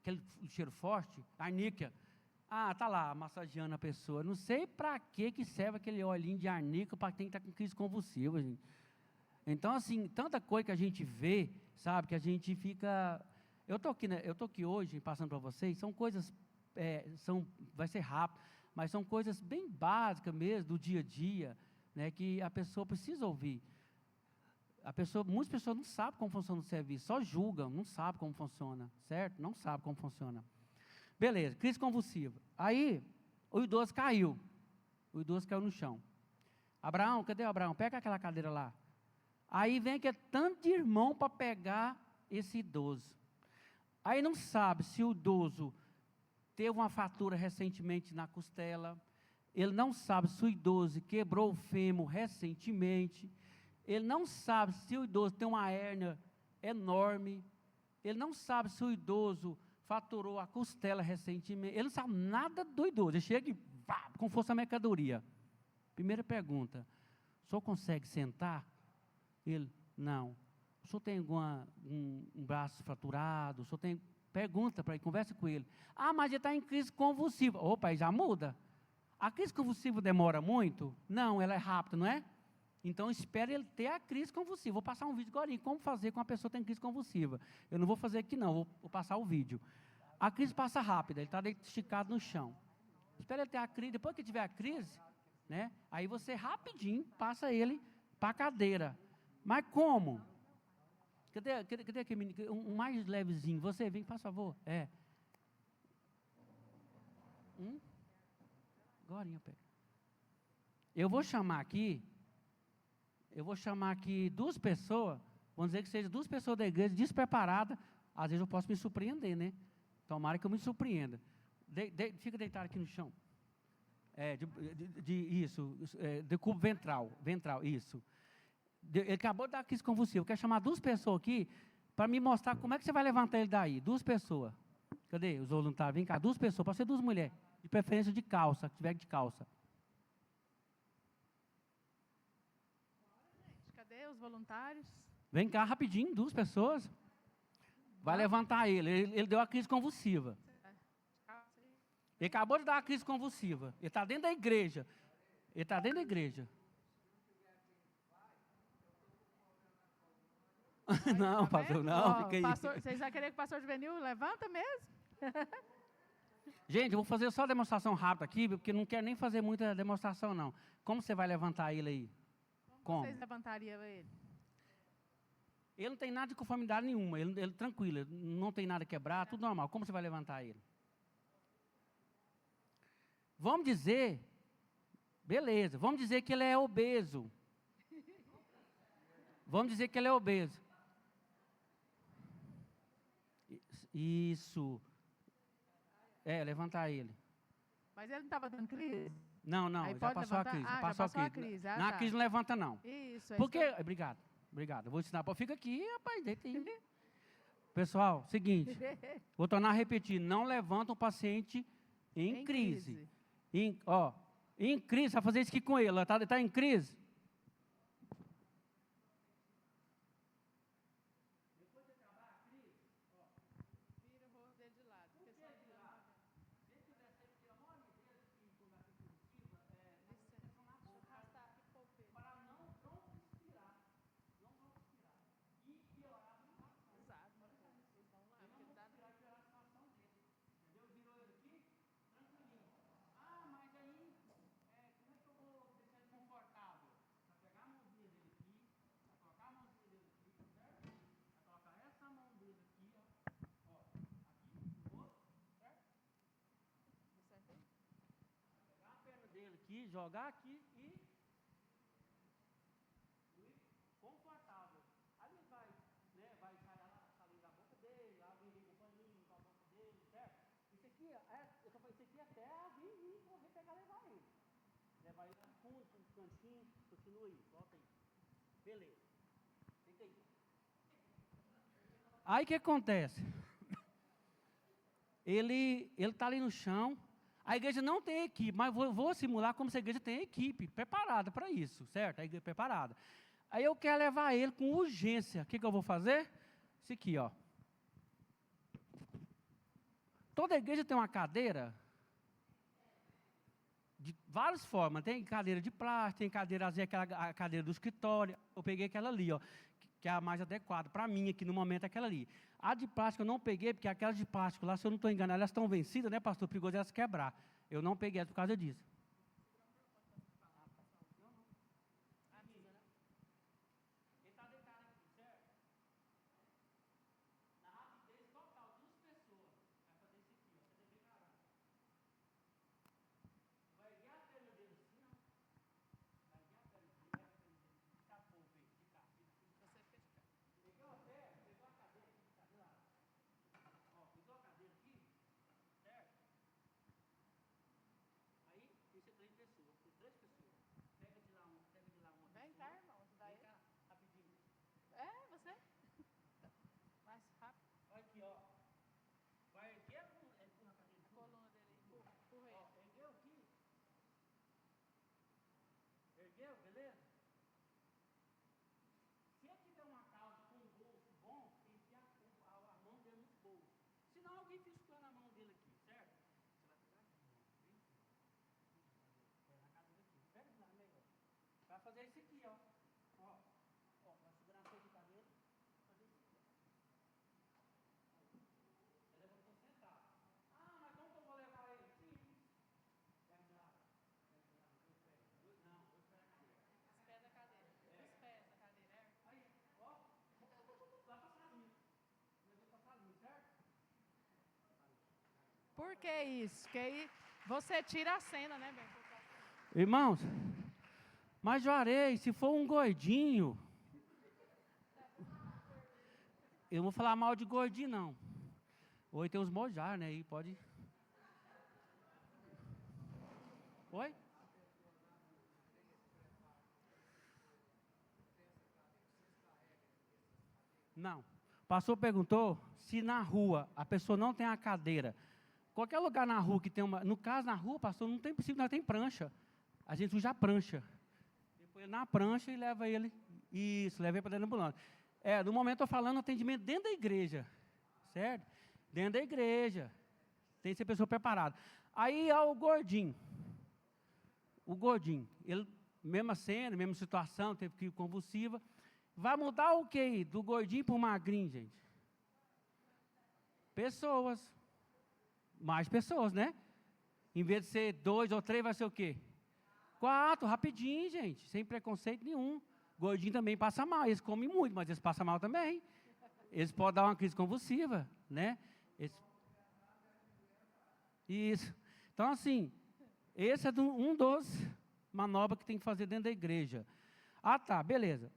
aquele cheiro forte, arnica. Tá lá, massageando a pessoa. Não sei para que serve aquele olhinho de arnica para quem está com crise convulsiva, gente. Então, assim, tanta coisa que a gente vê, sabe, que a gente fica... Eu estou aqui hoje, passando para vocês, são coisas, vai ser rápido, mas são coisas bem básicas mesmo, do dia a dia, né, que a pessoa precisa ouvir. Muitas pessoas não sabem como funciona o serviço, só julgam, não sabem como funciona, certo? Não sabem como funciona. Beleza, crise convulsiva. Aí, o idoso caiu no chão. Abraão, cadê o Abraão? Pega aquela cadeira lá. Aí vem que é tanto de irmão para pegar esse idoso. Aí não sabe se o idoso teve uma fratura recentemente na costela, ele não sabe se o idoso quebrou o fêmur recentemente, ele não sabe se o idoso tem uma hérnia enorme, ele não sabe se o idoso faturou a costela recentemente, ele não sabe nada do idoso, ele chega e com força mercadoria. Primeira pergunta, o senhor consegue sentar? Ele, não. o senhor tem um braço fraturado? O senhor tem... Pergunta para ele, conversa com ele. Ah, mas ele está em crise convulsiva. Opa, aí já muda. A crise convulsiva demora muito? Não, ela é rápida, não é? Então, espere ele ter a crise convulsiva. Vou passar um vídeo agora, como fazer com uma pessoa que tem crise convulsiva. Eu não vou fazer aqui não, vou passar o vídeo. A crise passa rápida, ele está esticado no chão. Espera ele ter a crise, depois que tiver a crise, né, aí você rapidinho passa ele para a cadeira. Mas como? Cadê aquele menino? Um mais levezinho. Você vem, por favor. Agorinha, pega. Eu vou chamar aqui 2 pessoas, vamos dizer que sejam 2 pessoas da igreja despreparadas, às vezes eu posso me surpreender, né? Tomara que eu me surpreenda. Fica deitado aqui no chão. De cubo ventral, isso. Ele acabou de dar crise convulsiva. Eu quero chamar 2 pessoas aqui para me mostrar como é que você vai levantar ele daí. 2 pessoas. Cadê os voluntários? Vem cá, 2 pessoas, pode ser 2 mulheres. De preferência de calça, que tiver de calça. Cadê os voluntários? Vem cá rapidinho, 2 pessoas. Vai levantar ele. Ele deu a crise convulsiva. Ele acabou de dar a crise convulsiva. Ele está dentro da igreja. Não, pastor, não, fica aí. Vocês já queriam que o pastor Juvenil levanta mesmo? Gente, eu vou fazer só demonstração rápida aqui, porque não quero nem fazer muita demonstração, não. Como você vai levantar ele aí? Como vocês levantariam ele? Ele não tem nada de conformidade nenhuma, ele tranquilo, ele não tem nada quebrado, tudo normal. Como você vai levantar ele? Vamos dizer, beleza, vamos dizer que ele é obeso. Isso. Levantar ele. Mas ele não estava dando crise? Não, já passou a crise. Passou a crise. A crise não levanta, não. Isso. Porque, obrigado. Eu vou ensinar. Fica aqui, rapaz, deita aí. Pessoal, seguinte, vou tornar a repetir, não levanta um paciente em crise. Em crise, vai fazer isso aqui com ele, está em crise. Depois de acabar a crise, vira o rosto dele de lado. Aqui, jogar aqui e confortável. Aí ele vai sair da boca dele, alguém vem com o paninho com a boca dele, certo? Isso aqui, até vir correr, pegar, levar ele. Levar ele no fundo, no cantinho, continua aí, volta aí. Beleza. Fica aí. Aí o que acontece? Ele está ali no chão. A igreja não tem equipe, mas vou simular como se a igreja tem equipe preparada para isso, certo? A igreja preparada. Aí eu quero levar ele com urgência. O que eu vou fazer? Isso aqui, ó. Toda igreja tem uma cadeira de várias formas. Tem cadeira de plástico, tem cadeira, às vezes, a cadeira do escritório. Eu peguei aquela ali, ó, que é a mais adequada para mim aqui no momento, é aquela ali. A de plástico eu não peguei, porque aquelas de plástico lá, se eu não estou enganado, elas estão vencidas, né, pastor? Perigoso elas quebrar. Eu não peguei ela por causa disso. Ele está deitado aqui, certo? Na rapidez total, 2 pessoas. Vai fazer isso aqui, ó. Você deve parar. Vai erguer a perna dele assim, ó. Escapou, veio de cá. Você fica de cá. Pegou a perna, pegou a cadeira aqui, tá de lado. Ó, pegou a cadeira aqui, certo? Aí, isso é 3 pessoas, tem 3 pessoas. Pega de lá uma. Vem cá, irmão, ajudar ele. Vem cá, rapidinho. Você? Mais rápido. Olha aqui, ó. Vai erguer a coluna cadeira. A coluna dele, empurra ele. Ó, ergueu aqui. Ergueu, beleza? Se ele tiver uma calça com ó. Ó, vai segurar a cadeira. Ele levantou sentado. Ah, mas como que eu vou levar ele? Simples. Pega de lado. Não, dois pés na cadeira. Os pés da cadeira. Os pés da cadeira, é? Aí, ó. Lá pra salinha. Levou pra salinha, certo? Por que isso? Porque aí você tira a cena, né, bem? Irmãos, mas Juarez, se for um gordinho, eu não vou falar mal de gordinho, não. Oi, tem uns mojar, né? Aí pode. Oi? Não. O pastor perguntou se na rua a pessoa não tem a cadeira. Qualquer lugar na rua que tem uma. No caso, na rua, pastor, não tem princípio, não tem prancha. A gente usa a prancha. Depois na prancha e leva ele. Isso, leva ele para dentro da ambulância. No momento eu estou falando atendimento dentro da igreja. Certo? Dentro da igreja. Tem que ser pessoa preparada. Aí há o gordinho. O gordinho. Ele, mesma cena, mesma situação, teve que ir convulsiva. Vai mudar o quê? Do gordinho para o magrinho, gente? Pessoas. Mais pessoas, né? Em vez de ser 2 ou 3, vai ser o quê? 4, rapidinho, gente. Sem preconceito nenhum. Gordinho também passa mal. Eles comem muito, mas eles passam mal também. Eles podem dar uma crise convulsiva, né? Isso. Então, assim, esse é um dos manobras que tem que fazer dentro da igreja. Ah, tá, beleza.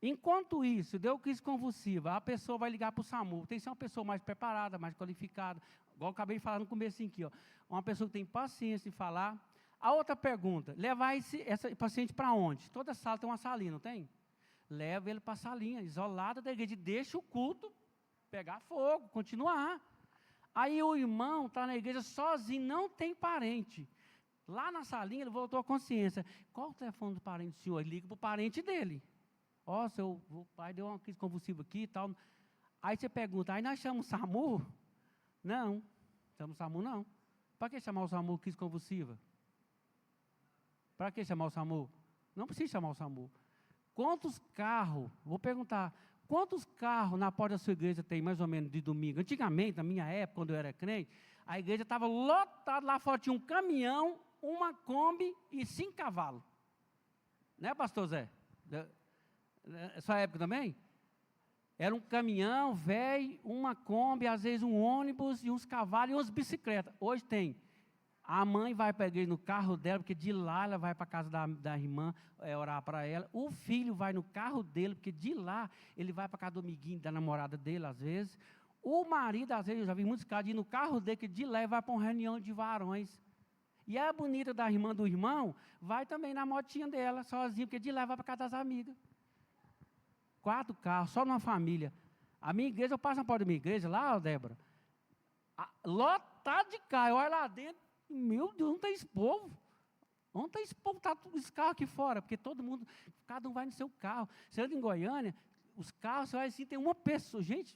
Enquanto isso, deu crise convulsiva, a pessoa vai ligar para o SAMU. Tem que ser uma pessoa mais preparada, mais qualificada. Igual eu acabei de falar no começo aqui, ó. Uma pessoa que tem paciência de falar. A outra pergunta, levar esse paciente para onde? Toda sala tem uma salinha, não tem? Leva ele para a salinha, isolada da igreja, deixa o culto pegar fogo, continuar. Aí o irmão está na igreja sozinho, não tem parente. Lá na salinha ele voltou à consciência. Qual o telefone do parente do senhor? Ele liga para o parente dele. Ó, o pai deu uma crise convulsiva aqui e tal. Aí você pergunta, aí nós chamamos o SAMU? Não, chamamos o SAMU não. Para que chamar o SAMU crise convulsiva? Para que chamar o SAMU? Não precisa chamar o SAMU. Quantos carros, vou perguntar, quantos carros na porta da sua igreja tem mais ou menos de domingo? Antigamente, na minha época, quando eu era crente, a igreja estava lotada, lá fora tinha um caminhão, uma Kombi e 5 cavalos. Né, pastor Zé? Sua época também? Era um caminhão, velho, uma Kombi, às vezes um ônibus e uns cavalos e umas bicicletas. Hoje tem. A mãe vai para a igreja no carro dela, porque de lá ela vai para a casa da irmã orar para ela. O filho vai no carro dele, porque de lá ele vai para a casa do amiguinho, da namorada dele, às vezes. O marido, às vezes, eu já vi muitos casos de ir no carro dele, que de lá ele vai para uma reunião de varões. E a bonita da irmã do irmão vai também na motinha dela, sozinha, porque de lá vai para a casa das amigas. 4 carros, só numa família. A minha igreja, eu passo na porta da minha igreja, lá, Débora, lotado de carro. Eu olho lá dentro, meu Deus, onde está esse povo? Onde está esse povo? Está esse carro aqui fora, porque todo mundo, cada um vai no seu carro. Você anda em Goiânia, os carros, você olha assim, tem uma pessoa. Gente,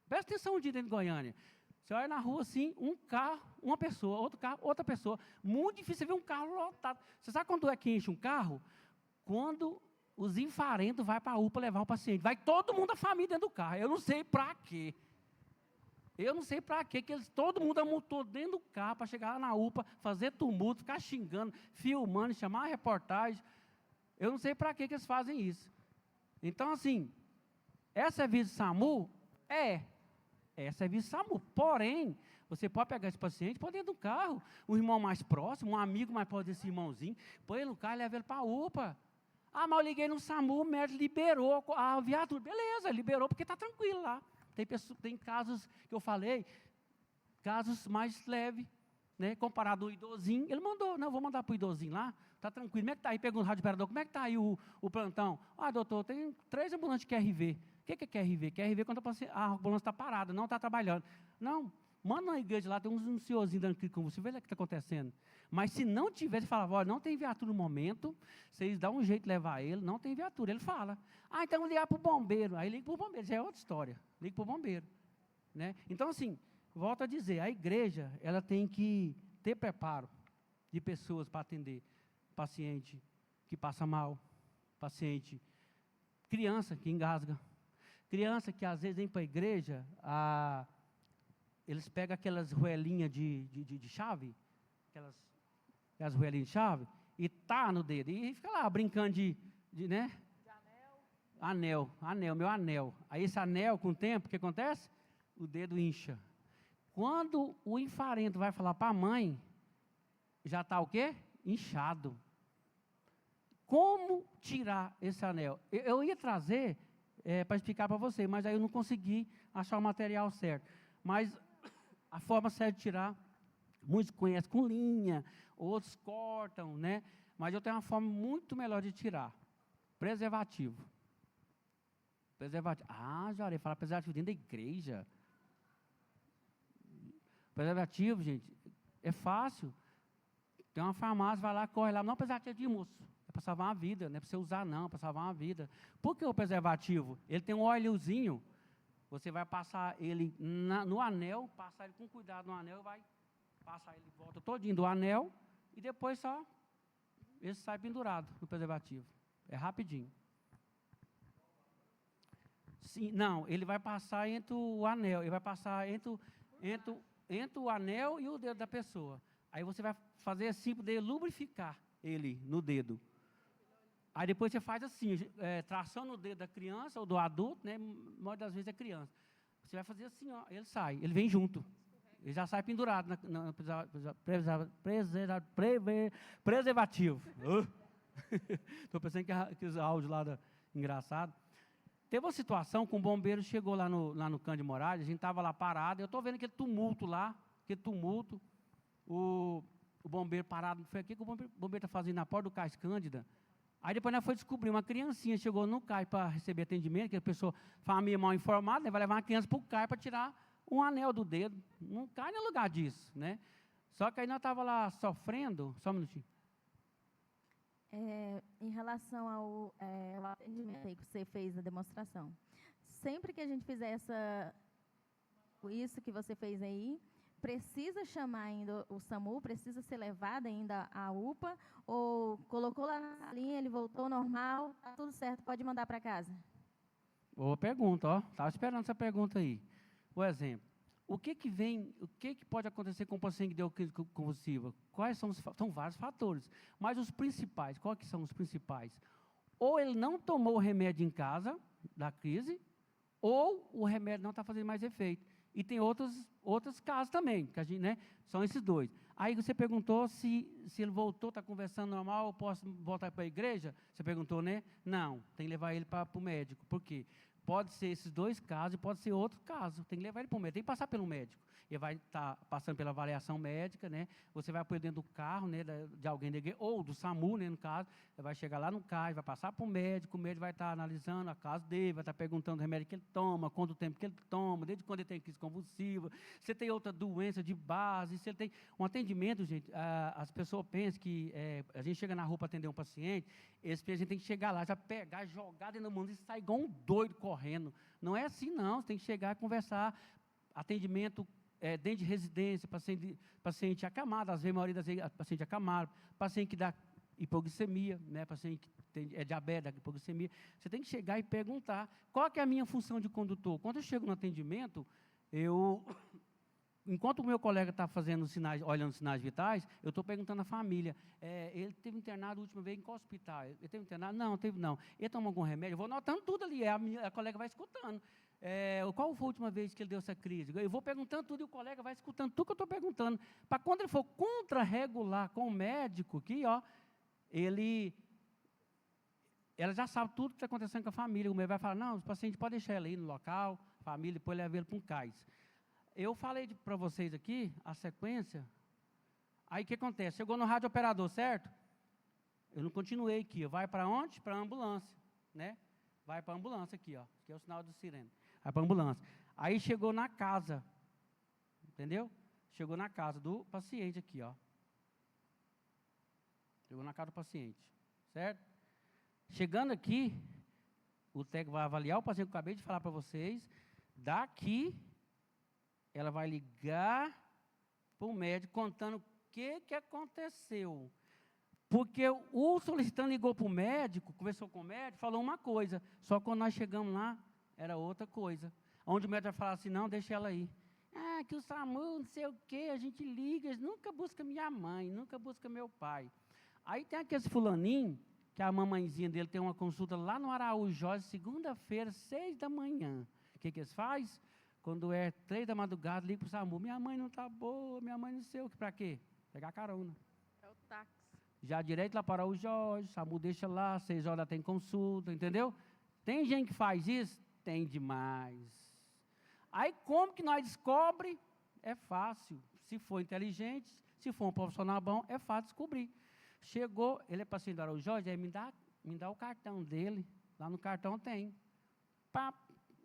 presta atenção um dia dentro de Goiânia. Você olha na rua assim, um carro, uma pessoa, outro carro, outra pessoa. Muito difícil você ver um carro lotado. Você sabe quando é que enche um carro? Quando os infarentos vão para a UPA levar um paciente. Vai todo mundo da família dentro do carro. Eu não sei para quê. Eu não sei para quê, que todo mundo amontou dentro do carro para chegar lá na UPA, fazer tumulto, ficar xingando, filmando, chamar a reportagem. Eu não sei para quê que eles fazem isso. Então, assim, é serviço SAMU? É serviço SAMU. Porém, você pode pegar esse paciente, pôr dentro do carro, um irmão mais próximo, um amigo mais próximo desse irmãozinho, põe ele no carro e leva ele para a UPA. Ah, mas eu liguei no SAMU, o médico liberou a viatura. Beleza, liberou porque está tranquilo lá. Tem casos que eu falei, casos mais leves, né? Comparado ao idosinho, ele mandou, não, vou mandar para o idosinho lá, está tranquilo. Como é que está aí? Pergunta o rádio operador, como é que está aí o plantão? Ah, doutor, tem 3 ambulantes de QRV. O que é QRV? QRV é quando a ambulância está parada, não está trabalhando. Não, manda na igreja lá, tem um senhorzinho dando crise com você, vê o que está acontecendo. Mas se não tivesse, falava, olha, não tem viatura no momento, vocês dão um jeito de levar ele, não tem viatura. Ele fala, então ligar para o bombeiro. Aí liga para o bombeiro, já é outra história. Liga para o bombeiro. Né? Então, assim, volto a dizer, a igreja, ela tem que ter preparo de pessoas para atender paciente que passa mal, paciente, criança que engasga, criança que às vezes vem para a igreja, eles pegam aquelas roelinhas de chave, aquelas roelinhas de chave, e tá no dedo, e fica lá brincando né? Anel, meu anel. Aí esse anel, com o tempo, o que acontece? O dedo incha. Quando o infarento vai falar para a mãe, já está o quê? Inchado. Como tirar esse anel? Eu ia trazer para explicar para você, mas aí eu não consegui achar o material certo. Mas a forma certa de tirar, muitos conhecem com linha, outros cortam, né? Mas eu tenho uma forma muito melhor de tirar. Preservativo. Preservativo. Ah, já falar preservativo dentro da igreja. Preservativo, gente, é fácil. Tem uma farmácia, vai lá, corre lá. Não, preservativo, moço. É para salvar uma vida, não é para você usar, não, é para salvar uma vida. Por que o preservativo? Ele tem um óleozinho. Você vai passar ele no anel, passar ele com cuidado no anel, vai passar ele de volta todinho do anel, e depois só ele sai pendurado no preservativo. É rapidinho. Sim, não, ele vai passar entre o anel, ele vai passar entre o anel e o dedo da pessoa. Aí você vai fazer assim para ele lubrificar ele no dedo. Aí depois você faz assim, tração no dedo da criança ou do adulto, né? A maioria das vezes é criança. Você vai fazer assim, ó, ele sai, ele vem junto. Ele já sai pendurado no preservativo. Estou pensando que os áudios lá engraçado. Teve uma situação que um bombeiro chegou lá no Cândido Moraes, a gente estava lá parado, eu estou vendo aquele tumulto lá, o bombeiro parado, foi aqui que o bombeiro está fazendo na porta do Cais Cândida. Aí depois nós foi descobrir, uma criancinha chegou no CAI para receber atendimento, que a pessoa, família mal informada, né, vai levar uma criança para o CAI para tirar um anel do dedo. Não cai no lugar disso, né? Só que aí nós estávamos lá sofrendo, só um minutinho. Em relação ao atendimento aí que você fez a demonstração, sempre que a gente fizer isso que você fez aí, precisa chamar ainda o SAMU, precisa ser levado ainda à UPA, ou colocou lá na linha, ele voltou normal, tá tudo certo, pode mandar para casa? Boa pergunta, ó. Estava esperando essa pergunta aí. Por exemplo, o que pode acontecer com o paciente que deu crise convulsiva? São vários fatores, mas os principais, quais que são os principais? Ou ele não tomou o remédio em casa, da crise, ou o remédio não está fazendo mais efeito. E tem outros casos também, que a gente, né, são esses dois. Aí você perguntou se ele voltou, está conversando normal, eu posso voltar para a igreja? Você perguntou, né? Não, tem que levar ele para o médico. Por quê? Pode ser esses dois casos e pode ser outro caso. Tem que levar ele para o médico, tem que passar pelo médico. Ele vai estar passando pela avaliação médica, né? Você vai pôr dentro do carro, né, de alguém da igreja, ou do SAMU, né, no caso. Ele vai chegar lá no CAI, vai passar para o médico vai estar analisando a caso dele, vai estar perguntando o remédio que ele toma, quanto tempo que ele toma, desde quando ele tem crise convulsiva, se ele tem outra doença de base, se ele tem um atendimento, gente. As pessoas pensam que a gente chega na rua para atender um paciente, esse paciente tem que chegar lá, já pegar, jogar dentro do mundo e sair igual um doido correndo. Não é assim, não. Você tem que chegar e conversar. Atendimento dentro de residência, paciente acamado, às vezes a maioria das vezes paciente acamado, paciente que dá hipoglicemia, né, paciente que tem diabetes, hipoglicemia. Você tem que chegar e perguntar qual que é a minha função de condutor. Quando eu chego no atendimento, enquanto o meu colega está olhando os sinais vitais, eu estou perguntando à família, ele teve internado a última vez em qual hospital? Ele teve internado? Não, teve não. Ele tomou algum remédio? Eu vou anotando tudo ali, a colega vai escutando. Qual foi a última vez que ele deu essa crise? Eu vou perguntando tudo e o colega vai escutando tudo que eu estou perguntando. Para quando ele for contra-regular com o médico, aqui, ó, ela já sabe tudo que está acontecendo com a família. O médico vai falar, não, o paciente pode deixar ele aí no local, a família, depois leva ele para um CAIS. Eu falei para vocês aqui, a sequência, aí o que acontece? Chegou no rádio operador, certo? Eu não continuei aqui, vai para onde? Para a ambulância, né? Vai para a ambulância aqui, ó, que é o sinal do sirene. Vai para a ambulância. Aí chegou na casa, entendeu? Chegou na casa do paciente aqui, ó. Chegou na casa do paciente, certo? Chegando aqui, o técnico vai avaliar o paciente que eu acabei de falar para vocês. Daqui, ela vai ligar para o médico contando o que aconteceu. Porque o solicitante ligou para o médico, conversou com o médico, falou uma coisa, só que quando nós chegamos lá, era outra coisa. Onde o médico vai falar assim, não, deixa ela aí. Ah, que o SAMU, não sei o quê, a gente liga, nunca busca minha mãe, nunca busca meu pai. Aí tem aquele fulaninho, que a mamãezinha dele tem uma consulta lá no Araújo Jorge, segunda-feira, 6 da manhã. O que eles fazem? Quando é 3 da madrugada, liga para o SAMU, minha mãe não está boa, minha mãe não sei o que, para quê? Pegar carona. É o táxi. Já direto lá para o Jorge, SAMU deixa lá, 6 horas tem consulta, entendeu? Tem gente que faz isso? Tem demais. Aí como que nós descobre? É fácil. Se for inteligente, se for um profissional bom, é fácil descobrir. Chegou, ele é paciente do Araújo Jorge, aí me dá o cartão dele, lá no cartão tem. Pá,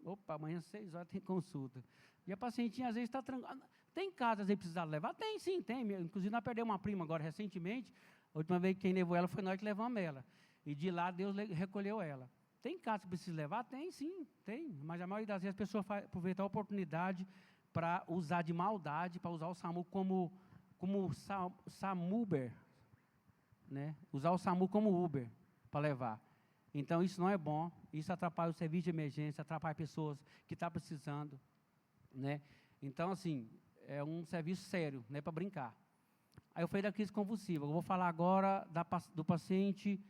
opa, amanhã 6 horas tem consulta. E a pacientinha às vezes está tranquila. Tem casos às vezes precisar levar? Tem, sim, tem. Inclusive nós perdemos uma prima agora recentemente, a última vez que quem levou ela foi nós que levamos ela. E de lá Deus recolheu ela. Tem casos que precisa levar? Tem, sim, tem. Mas a maioria das vezes as pessoas aproveitam a oportunidade para usar de maldade, para usar o SAMU como SAMUber, né? Usar o SAMU como Uber para levar. Então, isso não é bom, isso atrapalha o serviço de emergência, atrapalha pessoas que estão precisando, né? Então, assim, é um serviço sério, não é para brincar. Aí eu falei da crise convulsiva, eu vou falar agora do paciente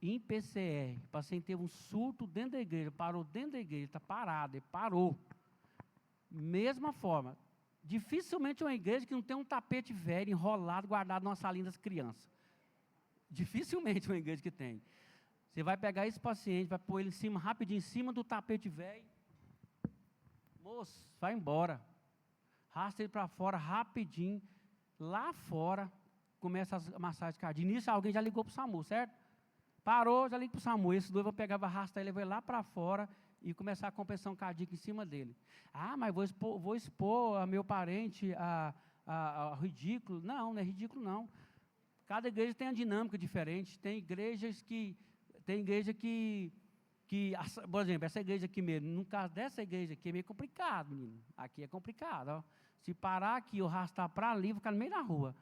em PCR. O paciente teve um surto dentro da igreja, parou dentro da igreja, está parado, ele parou. Mesma forma, dificilmente uma igreja que não tem um tapete velho, enrolado, guardado numa salinha das crianças. Dificilmente uma igreja que tem. Você vai pegar esse paciente, vai pôr ele em cima, rapidinho, em cima do tapete velho. Moço, vai embora. Arrasta ele para fora, rapidinho. Lá fora, começa a massagem cardíaca. Nisso, alguém já ligou para o SAMU, certo? Parou, já liga para o SAMU. Esse doido vai pegar, vai arrastar ele, vai lá para fora e começar a compressão cardíaca em cima dele. Ah, mas vou expor a meu parente a ridículo. Não, não é ridículo, não. Cada igreja tem uma dinâmica diferente. Tem igreja que, por exemplo, essa igreja aqui mesmo, no caso dessa igreja aqui é meio complicado, menino. Aqui é complicado, ó. Se parar aqui ou arrastar para ali, vou ficar no meio da rua.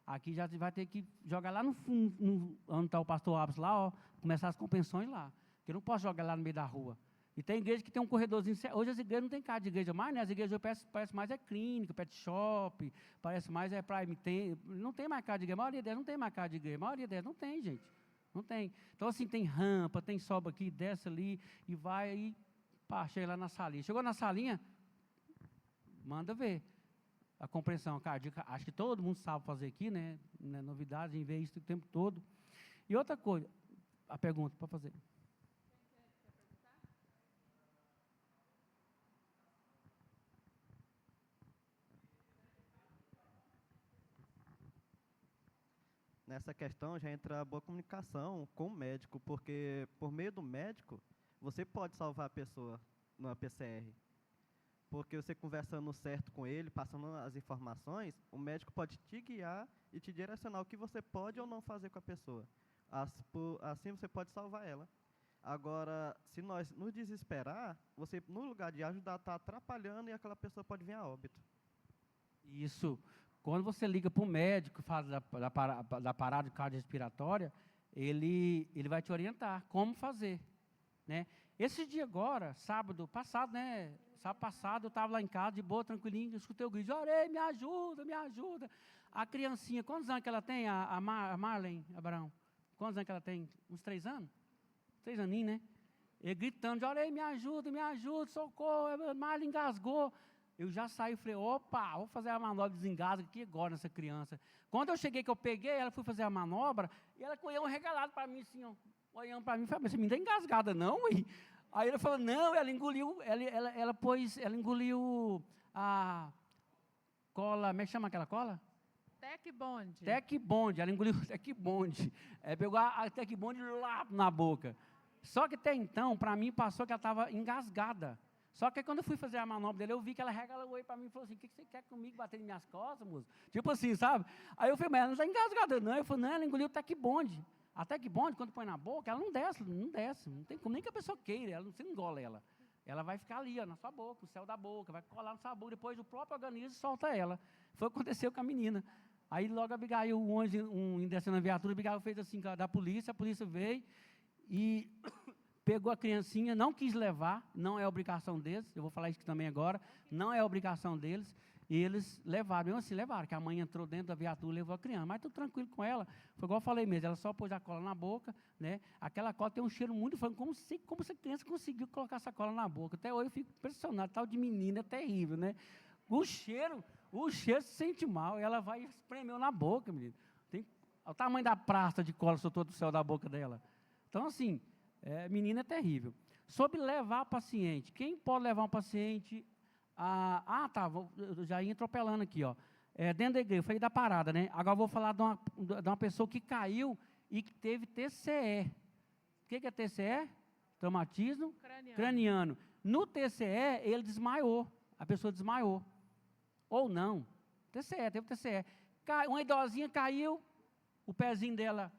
Aqui já vai ter que jogar lá no fundo, onde está o pastor Abas lá, ó, começar as compensões lá. Porque eu não posso jogar lá no meio da rua. E tem igreja que tem um corredorzinho. Hoje as igrejas não tem cara de igreja mais, né? As igrejas parece mais é clínica, pet shop, parece mais é prime. Não tem mais cara de igreja. A maioria delas não tem mais cara de igreja. A maioria delas não tem, gente. Não tem. Então, assim, tem rampa, tem sobe aqui, desce ali, e vai aí, pá, chega lá na salinha. Chegou na salinha, manda ver. A compreensão cardíaca, acho que todo mundo sabe fazer aqui, né? Não é novidade, a gente vê isso o tempo todo. E outra coisa, a pergunta para fazer. Nessa questão já entra a boa comunicação com o médico, porque por meio do médico, você pode salvar a pessoa numa PCR. Porque você conversando certo com ele, passando as informações, o médico pode te guiar e te direcionar o que você pode ou não fazer com a pessoa. Assim você pode salvar ela. Agora, se nós nos desesperar, você, no lugar de ajudar, está atrapalhando e aquela pessoa pode vir a óbito. Isso. Quando você liga para o médico, fala da parada cardiorrespiratória, ele vai te orientar como fazer, né? Esse dia agora, sábado passado, né? Sábado passado, eu estava lá em casa, de boa, tranquilinho, escutei o grito, orei, me ajuda, me ajuda. A criancinha, quantos anos que ela tem, a Marlene Abraão? Quantos anos que ela tem? Uns 3 anos? 3 aninhos, né? Ele gritando, orei, me ajuda, socorro, Marlene engasgou. Eu já saí e falei, opa, vou fazer a manobra de desengasgo aqui agora nessa criança. Quando eu cheguei, que eu peguei, ela foi fazer a manobra, e ela com o olhão regalado para mim, assim, ó, olhando para mim, falei, mas você me dá engasgada, não, ué? Aí ela falou, não, ela engoliu, ela engoliu a cola, como é que chama aquela cola? Tec Bond. Tec Bond, ela engoliu o Tec Bond. Pegou a Tec Bond lá na boca. Só que até então, para mim, passou que ela estava engasgada. Só que quando eu fui fazer a manobra dele, eu vi que ela regalou para mim e falou assim, o que você quer comigo, bater nas minhas costas, moço? Tipo assim, sabe? Aí eu falei, mas ela não está engasgada, não. Eu falei, não, ela engoliu o Tec Bond. A Tec Bond, quando põe na boca, ela não desce. Não tem como nem que a pessoa queira, você não engola ela. Ela vai ficar ali, ó, na sua boca, no céu da boca, vai colar na sua boca, depois o próprio organismo solta ela. Foi o que aconteceu com a menina. Aí logo a Abigail, descendo a viatura, a Abigail fez assim, da polícia, a polícia veio e pegou a criancinha, não quis levar, não é obrigação deles, eu vou falar isso também agora, não é obrigação deles, e eles levaram, mesmo assim levaram, que a mãe entrou dentro da viatura e levou a criança, mas tudo tranquilo com ela, foi igual eu falei mesmo, ela só pôs a cola na boca, né, aquela cola tem um cheiro muito forte, como se a criança conseguiu colocar essa cola na boca, até hoje eu fico impressionado, tal de menina é terrível, né, o cheiro se sente mal, e ela vai e espremeu na boca, menino, o tamanho da prasta de cola soltou do céu da boca dela, então assim, menina é terrível. Sobre levar o paciente, quem pode levar um paciente eu já ia atropelando aqui, ó. Dentro da igreja, eu falei da parada, né? Agora eu vou falar de uma pessoa que caiu e que teve TCE. O que é TCE? Traumatismo craniano. No TCE, ele desmaiou. A pessoa desmaiou. Ou não. Teve TCE. Uma idosinha caiu, o pezinho dela,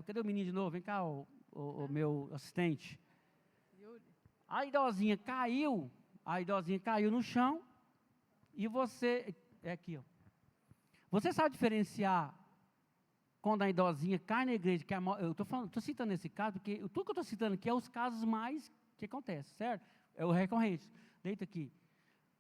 cadê o menino de novo? Vem cá, o meu assistente. A idosinha caiu no chão e você, aqui, ó. Você sabe diferenciar quando a idosinha cai na igreja, eu estou citando esse caso, porque tudo que eu estou citando aqui é os casos mais que acontecem, certo? É o recorrente. Deita aqui.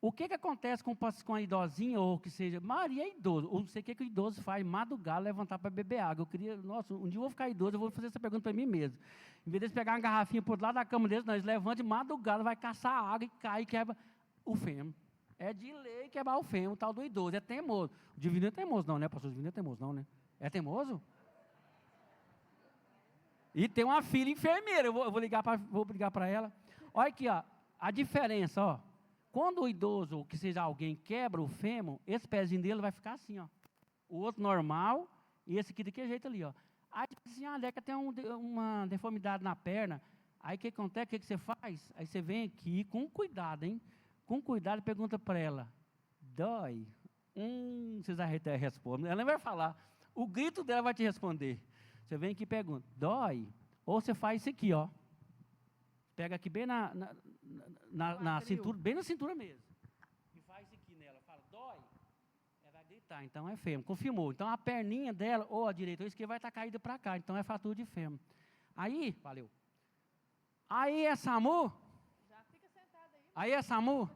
O que acontece com a idosinha, ou que seja, Maria é idoso, ou não sei o que o idoso faz, madrugar, levantar para beber água. Eu queria, nossa, um dia eu vou ficar idoso, eu vou fazer essa pergunta para mim mesmo. Em vez de pegar uma garrafinha por lado da cama deles, nós levantamos de madrugada, vai caçar água e cai e quebra o fêmur. É de lei quebrar o fêmur, o tal do idoso, é teimoso. O divino é teimoso não, né, pastor? O divino é teimoso não, né? É teimoso? E tem uma filha enfermeira, eu vou ligar para ela. Olha aqui, ó, a diferença, ó. Quando o idoso, ou que seja alguém, quebra o fêmur, esse pezinho dele vai ficar assim, ó. O outro normal, e esse aqui de que jeito ali, ó. Aí, assim, a Deca tem uma deformidade na perna. Aí, o que acontece? O que você faz? Aí, você vem aqui, com cuidado, hein? Com cuidado, e pergunta para ela, dói? Vocês já respondem. Ela não vai falar. O grito dela vai te responder. Você vem aqui e pergunta, dói? Ou você faz isso aqui, ó. Pega aqui bem na cintura, bem na cintura mesmo. E faz isso aqui nela. Fala, dói? Ela vai gritar, então é fêmur. Confirmou. Então a perninha dela, ou a direita ou a esquerda, vai estar caída para cá. Então é fratura de fêmur. Aí, valeu. Aí é SAMU? Já fica sentado aí. Aí é SAMU?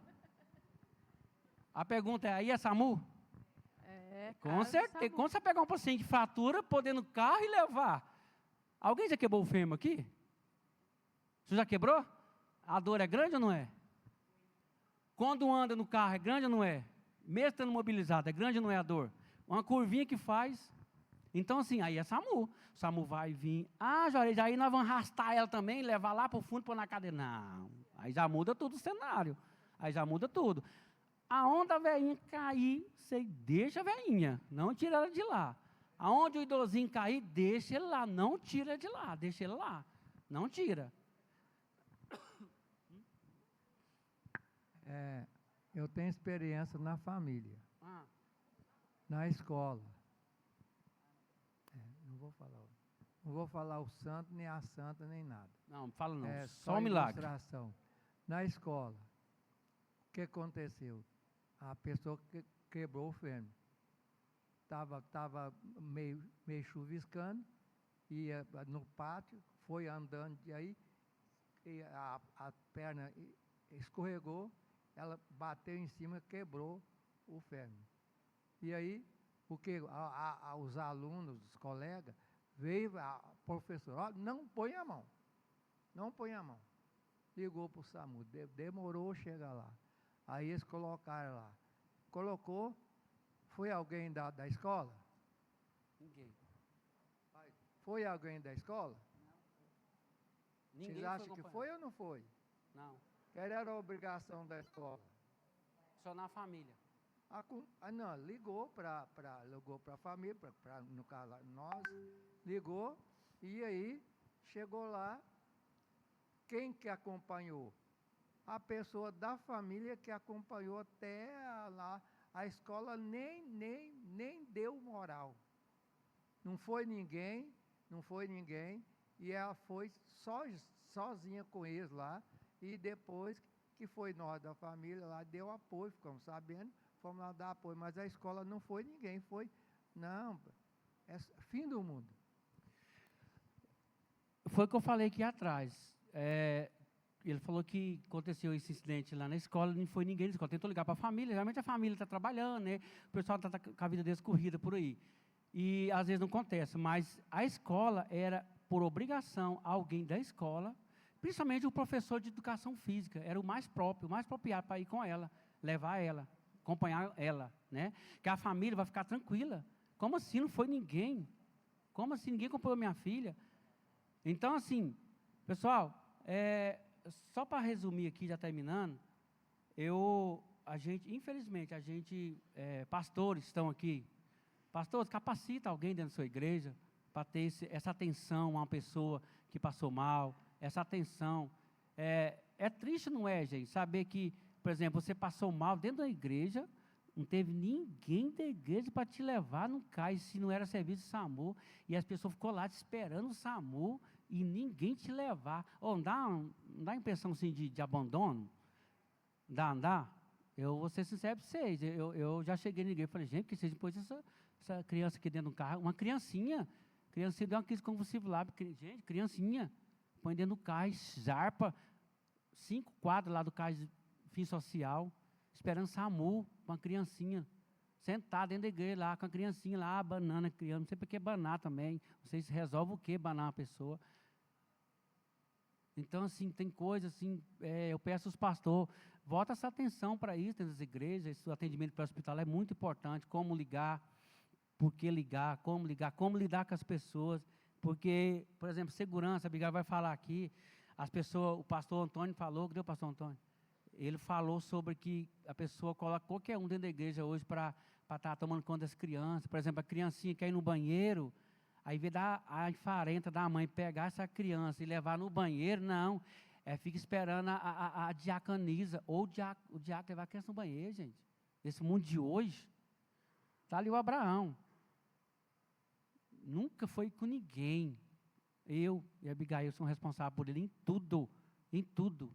A pergunta é, aí é SAMU? Com certeza. Quando você pegar um paciente de fratura, pôr dentro do carro e levar. Alguém já quebrou o fêmur aqui? Você já quebrou? A dor é grande ou não é? Quando anda no carro, é grande ou não é? Mesmo estando mobilizado, é grande ou não é a dor? Uma curvinha que faz. Então, assim, aí é SAMU. O SAMU vai vir. Juarez, aí nós vamos arrastar ela também, levar lá para o fundo, pôr na cadeira. Não. Aí já muda tudo o cenário. Aí já muda tudo. Aonde a velhinha cair, você deixa a velhinha. Não tira ela de lá. Aonde o idosinho cair, deixa ele lá. Não tira de lá. Deixa ele lá. Não tira. Eu tenho experiência na família, na escola. Não vou falar o santo, nem a santa, nem nada. Não, fala não, Só um milagre. Ilustração. Na escola, o que aconteceu? A pessoa quebrou o fêmur. Estava meio chuviscando, ia no pátio, foi andando de aí, e a perna escorregou, ela bateu em cima, quebrou o fêmur. E aí, os alunos, os colegas, veio a professora, não põe a mão. Ligou para o SAMU, demorou chegar lá. Aí eles colocaram lá. Colocou, foi alguém da escola? Ninguém. Foi alguém da escola? Não. Vocês acham que foi ou não foi? Não. Qual era a obrigação da escola? Só na família. Não, ligou para a família, no caso nós, ligou, e aí chegou lá, quem que acompanhou? A pessoa da família que acompanhou até lá, a escola nem deu moral. Não foi ninguém, e ela foi sozinha com eles lá, e depois que foi nós da família lá, deu apoio, ficamos sabendo, fomos lá dar apoio, mas a escola não foi ninguém, foi, não, é fim do mundo. Foi o que eu falei aqui atrás. Ele falou que aconteceu esse incidente lá na escola, não foi ninguém na escola. Tentou ligar para a família, realmente a família está trabalhando, né? O pessoal está com a vida deles corrida por aí. E às vezes não acontece, mas a escola era, por obrigação, alguém da escola, principalmente o professor de educação física, era o mais próprio, o mais apropriado para ir com ela, levar ela, acompanhar ela, né? Que a família vai ficar tranquila. Como assim não foi ninguém? Como assim ninguém acompanhou minha filha? Então, assim, pessoal, só para resumir aqui, já terminando, infelizmente, pastores estão aqui. Pastores, capacita alguém dentro da sua igreja para ter essa atenção a uma pessoa que passou mal, essa atenção. É triste, não é, gente, saber que, por exemplo, você passou mal dentro da igreja, não teve ninguém da igreja para te levar no CAIS, se não era serviço de SAMU, e as pessoas ficou lá te esperando o SAMU e ninguém te levar. Não dá impressão assim de abandono? Dá? Eu vou ser sincero para vocês, eu já cheguei na igreja e falei, gente, que vocês depois essa criança aqui dentro do carro, uma criancinha deu uma crise convulsiva lá, gente, criancinha, põe dentro do carro, zarpa, 5 quadros lá do carro de fim social, esperando SAMU, uma criancinha, sentada dentro da igreja lá, com a criancinha lá, banana, criança, não sei por que banar também, não sei se resolve o que banar uma pessoa. Então, assim, tem coisas, assim, eu peço aos pastores, volta essa atenção para isso dentro das igrejas, esse atendimento para o hospital é muito importante, como ligar, por que ligar, como lidar com as pessoas, porque, por exemplo, segurança, a Abigail vai falar aqui, as pessoas, o pastor Antônio falou, cadê o pastor Antônio? Ele falou sobre que a pessoa coloca qualquer um dentro da igreja hoje para estar tomando conta das crianças. Por exemplo, a criancinha quer ir no banheiro, aí vê a enfarenta da mãe pegar essa criança e levar no banheiro, não. Fica esperando a diaconisa, ou o diácono levar a criança no banheiro, gente. Esse mundo de hoje, está ali o Abraão. Nunca foi com ninguém. Eu e a Abigail somos responsáveis por ele em tudo, em tudo.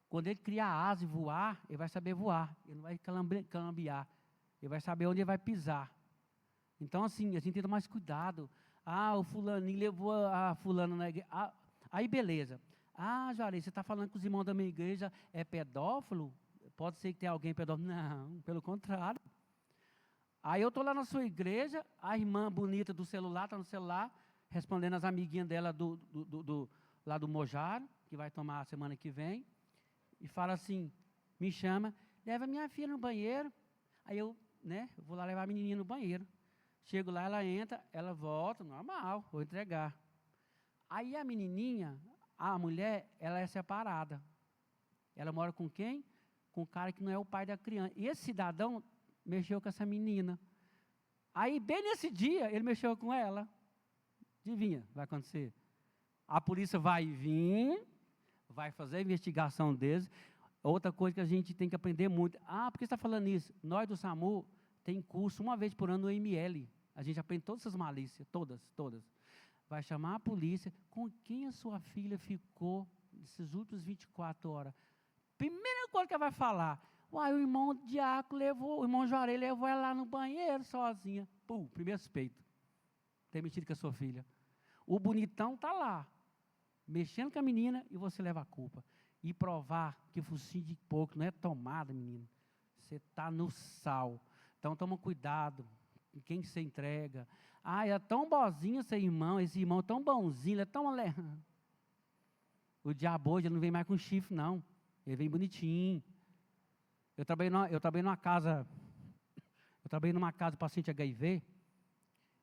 Quando ele criar asa e voar, ele vai saber voar, ele não vai calambiar, ele vai saber onde ele vai pisar. Então, assim, a gente tem que ter mais cuidado. O fulaninho levou a fulana na igreja. Aí, beleza. Juarez, você está falando que os irmãos da minha igreja é pedófilo? Pode ser que tenha alguém pedófilo? Não, pelo contrário. Aí eu estou lá na sua igreja, a irmã bonita do celular, está no celular, respondendo as amiguinhas dela lá do Mojaro, que vai tomar a semana que vem, e fala assim, me chama, leva minha filha no banheiro. Aí eu vou lá levar a menininha no banheiro. Chego lá, ela entra, ela volta, normal, vou entregar. Aí a menininha, a mulher, ela é separada. Ela mora com quem? Com o cara que não é o pai da criança. E esse cidadão mexeu com essa menina. Aí, bem nesse dia, ele mexeu com ela. Adivinha, vai acontecer. A polícia vai vir, vai fazer a investigação deles. Outra coisa que a gente tem que aprender muito. Por que você está falando isso? Nós do SAMU tem curso uma vez por ano no ML. A gente aprende todas essas malícias, todas. Vai chamar a polícia. Com quem a sua filha ficou nesses últimos 24 horas? Primeira coisa que ela vai falar. O irmão Diaco o irmão Juarez levou ela lá no banheiro sozinha. Primeiro suspeito. Tem metido com a sua filha. O bonitão está lá, mexendo com a menina e você leva a culpa. E provar que focinho de porco não é tomada, menino. Você está no sal. Então, toma cuidado com quem você entrega. É tão bozinho esse irmão é tão bonzinho, ele é tão O diabo hoje não vem mais com chifre, não. Ele vem bonitinho. Eu trabalhei numa casa de paciente HIV,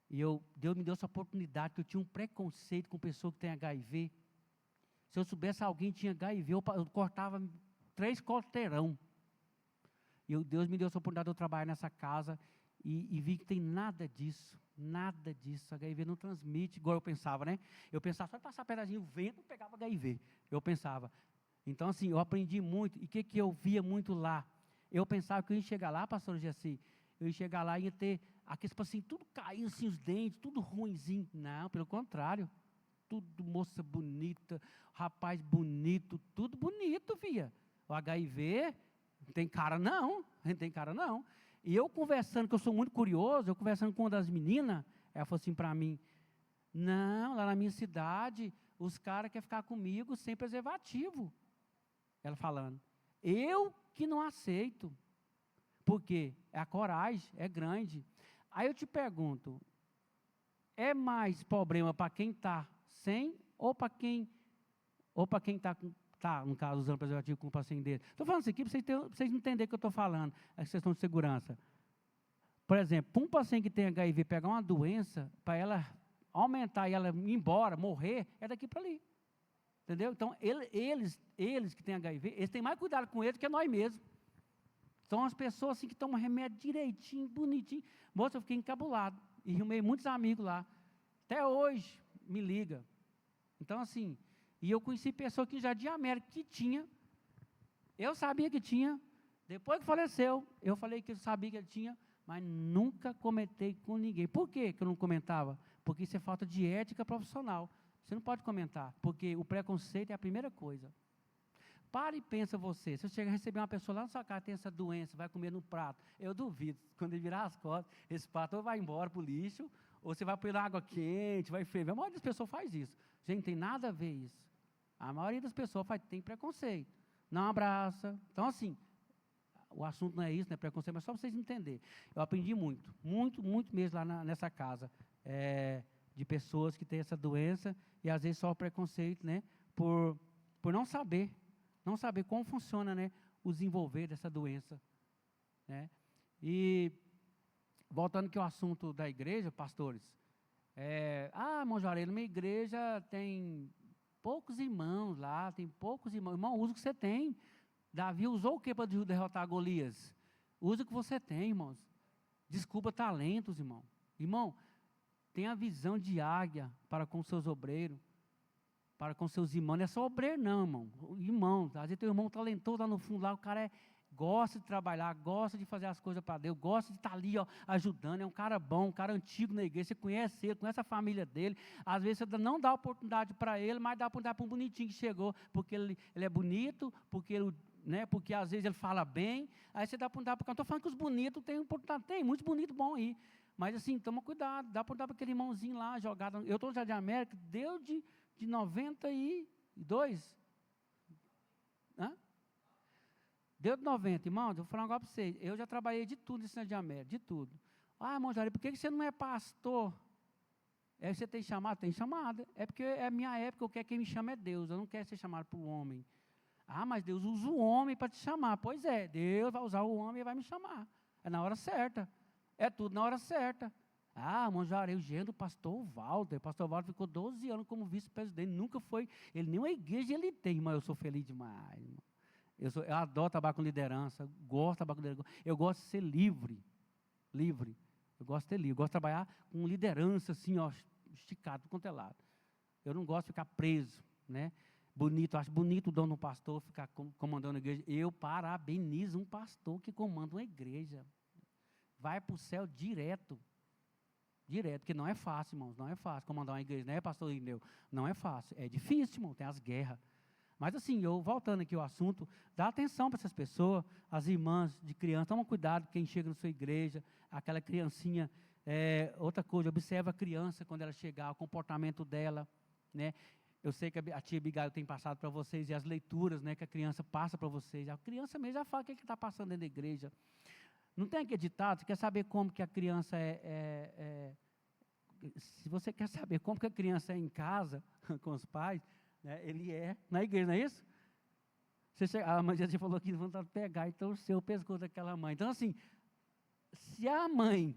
e Deus me deu essa oportunidade, que eu tinha um preconceito com pessoa que tem HIV. Se eu soubesse alguém tinha HIV, eu cortava 3 quarteirão. E Deus me deu essa oportunidade de eu trabalhar nessa casa, e vi que tem nada disso. HIV não transmite, igual eu pensava, né? Eu pensava, só passar pedacinho, o vento pegava HIV. Eu pensava. Então, assim, eu aprendi muito. E o que eu via muito lá? Eu pensava que eu ia chegar lá, pastor Gessi, eu ia chegar lá e ia ter aqueles assim, tudo caindo, assim, os dentes, tudo ruinzinho. Não, pelo contrário. Tudo moça bonita, rapaz bonito, tudo bonito, via. O HIV não tem cara não, não tem cara não. E eu conversando, que eu sou muito curioso, eu conversando com uma das meninas, ela falou assim para mim, não, lá na minha cidade, os caras querem ficar comigo sem preservativo. Ela falando, eu que não aceito, porque a coragem é grande. Aí eu te pergunto, é mais problema para quem está sem ou para quem está, no caso, usando preservativo com o paciente dele? Estou falando isso aqui para vocês entenderem o que eu estou falando, a questão de segurança. Por exemplo, para um paciente que tem HIV pegar uma doença, para ela aumentar e ela ir embora, morrer, é daqui para ali. Entendeu? Então, eles que têm HIV, eles têm mais cuidado com eles do que nós mesmos. São as pessoas assim, que tomam remédio direitinho, bonitinho. Moça, eu fiquei encabulado. E arrumei muitos amigos lá. Até hoje, me liga. Então, assim, e eu conheci pessoas aqui em Jardim América que tinha. Eu sabia que tinha. Depois que faleceu, eu falei que eu sabia que ele tinha, mas nunca comentei com ninguém. Por quê que eu não comentava? Porque isso é falta de ética profissional. Você não pode comentar, porque o preconceito é a primeira coisa. Para e pensa você, se você chegar a receber uma pessoa lá na sua casa, tem essa doença, vai comer no prato, eu duvido, quando ele virar as costas, esse prato ou vai embora para o lixo, ou você vai pôr na água quente, vai ferver. A maioria das pessoas faz isso. Gente, não tem nada a ver isso. A maioria das pessoas tem preconceito, não abraça. Então, assim, o assunto não é isso, não é preconceito, mas só para vocês entenderem. Eu aprendi muito, muito, muito mesmo lá nessa casa, de pessoas que têm essa doença e às vezes só o preconceito, né, por não saber como funciona, né, o desenvolver dessa doença, né. E voltando aqui ao assunto da igreja, pastores, irmão Juarez, minha igreja tem poucos irmãos lá, tem poucos irmãos. Irmão, usa o que você tem. Davi usou o que para derrotar Golias? Usa o que você tem, irmãos. Desculpa talentos, irmão. Irmão, tenha a visão de águia para com seus obreiros, para com seus irmãos. Não é só obreiro, não, irmão. Irmão, às vezes tem um irmão talentoso lá no fundo, lá o cara gosta de trabalhar, gosta de fazer as coisas para Deus, gosta de estar ali, ó, ajudando. É um cara bom, um cara antigo na igreja. Você conhece ele, conhece a família dele. Às vezes você não dá oportunidade para ele, mas dá oportunidade para um bonitinho que chegou, porque ele é bonito, porque às vezes ele fala bem. Aí você dá oportunidade para. Não estou falando que os bonitos tem oportunidade, tem muitos bonitos bons aí. Mas assim, toma cuidado, dá oportunidade para aquele irmãozinho lá jogado. Eu estou no Jardim América, deu de 92. Hã? Deu de 90, irmão, eu vou falar um negócio para vocês. Eu já trabalhei de tudo nesse Jardim América, de tudo. Irmão Jair, por que você não é pastor? Você tem chamado? Tem chamada. É porque é a minha época, quem me chama é Deus. Eu não quero ser chamado por um homem. Mas Deus usa o homem para te chamar. Pois é, Deus vai usar o homem e vai me chamar. É na hora certa. É tudo na hora certa. Irmão Jair, o genro do pastor Walter. O pastor Walter ficou 12 anos como vice-presidente. Nunca foi. Ele nem uma igreja ele tem, mas eu sou feliz demais, irmão. Eu adoro trabalhar com liderança, gosto de trabalhar com liderança. Eu gosto de ser livre. Eu gosto de ter livre. Eu gosto de trabalhar com liderança, assim, ó, esticado, quanto é lado. Eu não gosto de ficar preso, né? Acho bonito o dono do pastor ficar comandando a igreja. Eu parabenizo um pastor que comanda uma igreja. Vai para o céu direto. Porque não é fácil, irmãos, não é fácil comandar uma igreja, né, pastor Ineu? Não é fácil, é difícil, irmão, tem as guerras. Mas assim, voltando aqui ao assunto, dá atenção para essas pessoas, as irmãs de criança, toma cuidado quem chega na sua igreja, aquela criancinha, outra coisa, observa a criança quando ela chegar, o comportamento dela, né? Eu sei que a tia Abigail tem passado para vocês, e as leituras, né, que a criança passa para vocês, a criança mesmo já fala o que está passando dentro da igreja. Não tem aqui ditado, você quer saber como que a criança se você quer saber como que a criança é em casa, com os pais, né, ele é na igreja, não é isso? A mãe já falou que vontade de pegar e torcer o pescoço daquela mãe. Então, assim, se a mãe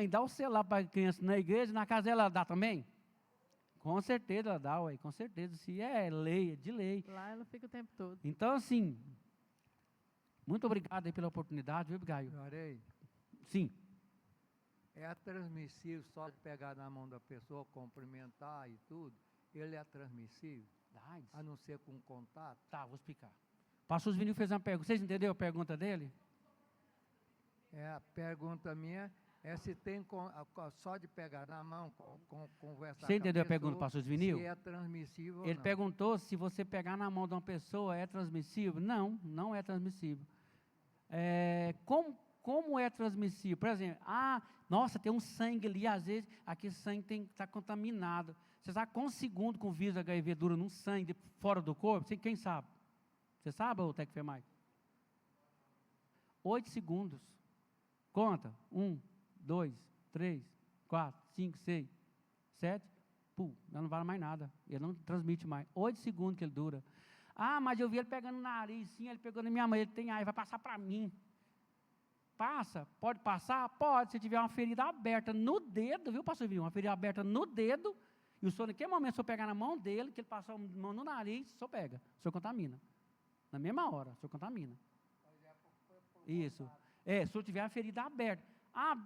dá o celular para a criança na igreja, na casa ela dá também? Com certeza ela dá, com certeza. Se é lei, é de lei. Lá ela fica o tempo todo. Então, assim, muito obrigado aí pela oportunidade, viu, Gaio? Juarez, Sim. é transmissível só pegar na mão da pessoa, cumprimentar e tudo? Ele é transmissível? A não ser com contato? Tá, vou explicar. O pastor Vinil fez uma pergunta. Vocês entenderam a pergunta dele? A pergunta minha é se tem só de pegar na mão, conversar Você entendeu a com pergunta, pastor Esvinil? se é transmissível ou Ele não. perguntou se você pegar na mão de uma pessoa é transmissível. Não, não é transmissível. Como é transmissível? Por exemplo, nossa, tem um sangue ali, às vezes aquele sangue está contaminado. Você sabe quantos segundos com o vírus HIV dura num sangue fora do corpo? Quem sabe? Você sabe, ô Tecfemai? 8 segundos. Conta. 1, 2, 3, 4, 5, 6, 7. Pum, já não vale mais nada. Ele não transmite mais. 8 segundos que ele dura. Mas eu vi ele pegando no nariz, sim, ele pegou na minha mãe, ele tem aí, vai passar para mim. Passa, pode passar? Pode, se tiver uma ferida aberta no dedo, viu, pastor Vinho? Uma ferida aberta no dedo, e o senhor, naquele momento, se eu pegar na mão dele, que ele passou a mão no nariz, o senhor pega, o senhor contamina. Na mesma hora, o senhor contamina. Isso. Se o senhor tiver a ferida aberta.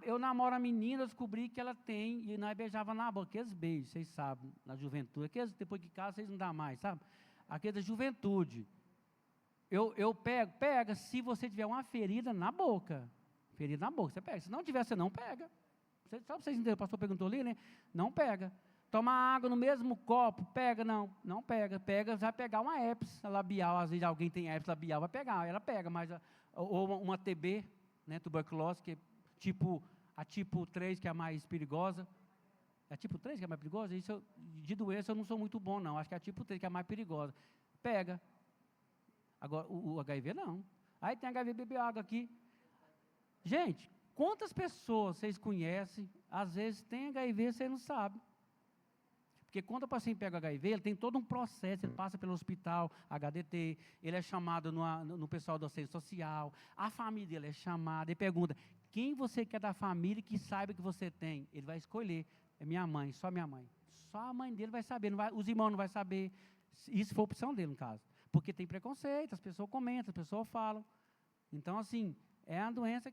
Eu namoro a menina, eu descobri que ela tem, e nós beijava na boca, aqueles beijos, vocês sabem, na juventude, aqueles depois que casa, vocês não dão mais, sabe? Aqueles da juventude. Eu pega, se você tiver uma ferida na boca. Ferida na boca, você pega. Se não tiver, você não pega. Só para vocês entenderem, o pastor perguntou ali, né? Não pega. Tomar água no mesmo copo, pega, não pega. Pega, vai pegar uma herpes labial, às vezes alguém tem herpes labial, vai pegar, ela pega, mas, ou uma TB, né, tuberculose, que é a tipo 3, que é a mais perigosa. É a tipo 3 que é a mais perigosa? Isso de doença eu não sou muito bom, não. Acho que é a tipo 3 que é a mais perigosa. Pega. Agora, o HIV não. Aí tem HIV, bebeu água aqui. Gente, quantas pessoas vocês conhecem, às vezes tem HIV e você não sabe. Porque quando o paciente pega HIV, ele tem todo um processo, ele passa pelo hospital, HDT, ele é chamado no pessoal do assistência social, a família dele é chamada, ele pergunta, quem você quer da família que saiba que você tem? Ele vai escolher, é minha mãe, só minha mãe. Só a mãe dele vai saber, os irmãos não vão saber, isso foi opção dele no caso. Porque tem preconceito, as pessoas comentam, as pessoas falam. Então, assim, é uma doença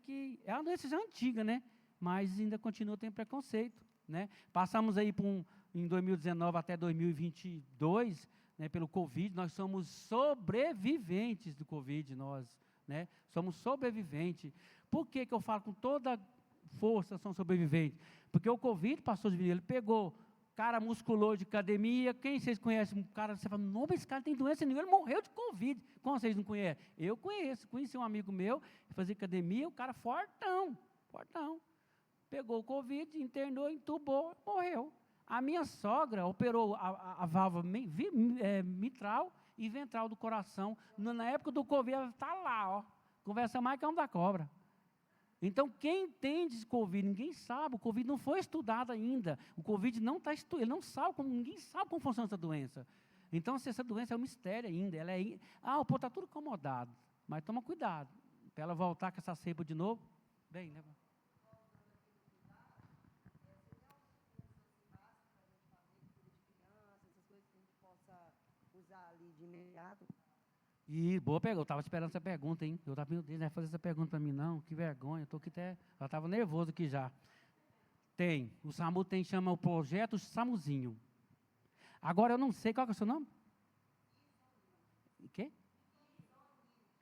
já antiga, né? Mas ainda continua tendo preconceito, né? Passamos aí em 2019 até 2022, né, pelo Covid, nós somos sobreviventes do Covid, né? Somos sobreviventes. Por que eu falo com toda força, são sobreviventes? Porque o Covid, pastor Juvenil, ele pegou cara musculoso de academia, quem vocês conhecem? Um cara, você fala, não, esse cara tem doença nenhuma, ele morreu de Covid. Como vocês não conhecem? Eu conheci um amigo meu, fazia academia, o cara fortão. Pegou o Covid, internou, entubou, morreu. A minha sogra operou a válvula mitral e ventral do coração. Na época do Covid, ela está lá, ó. Conversa mais que a da cobra. Então, quem entende de Covid, ninguém sabe, o Covid não foi estudado ainda. O Covid não está estudado, ele não sabe, ninguém sabe como funciona essa doença. Então, se essa doença é um mistério ainda, o povo está tudo acomodado. Mas toma cuidado, para ela voltar com essa cepa de novo. Bem, né? Usar ali de imediato. Boa pergunta, eu estava esperando essa pergunta, hein? Eu estava, meu Deus, não vai fazer essa pergunta para mim, não, que vergonha, eu estou aqui até, eu estava nervoso aqui já. O SAMU chama o projeto SAMUzinho. Agora eu não sei, qual que é o seu nome? O quê?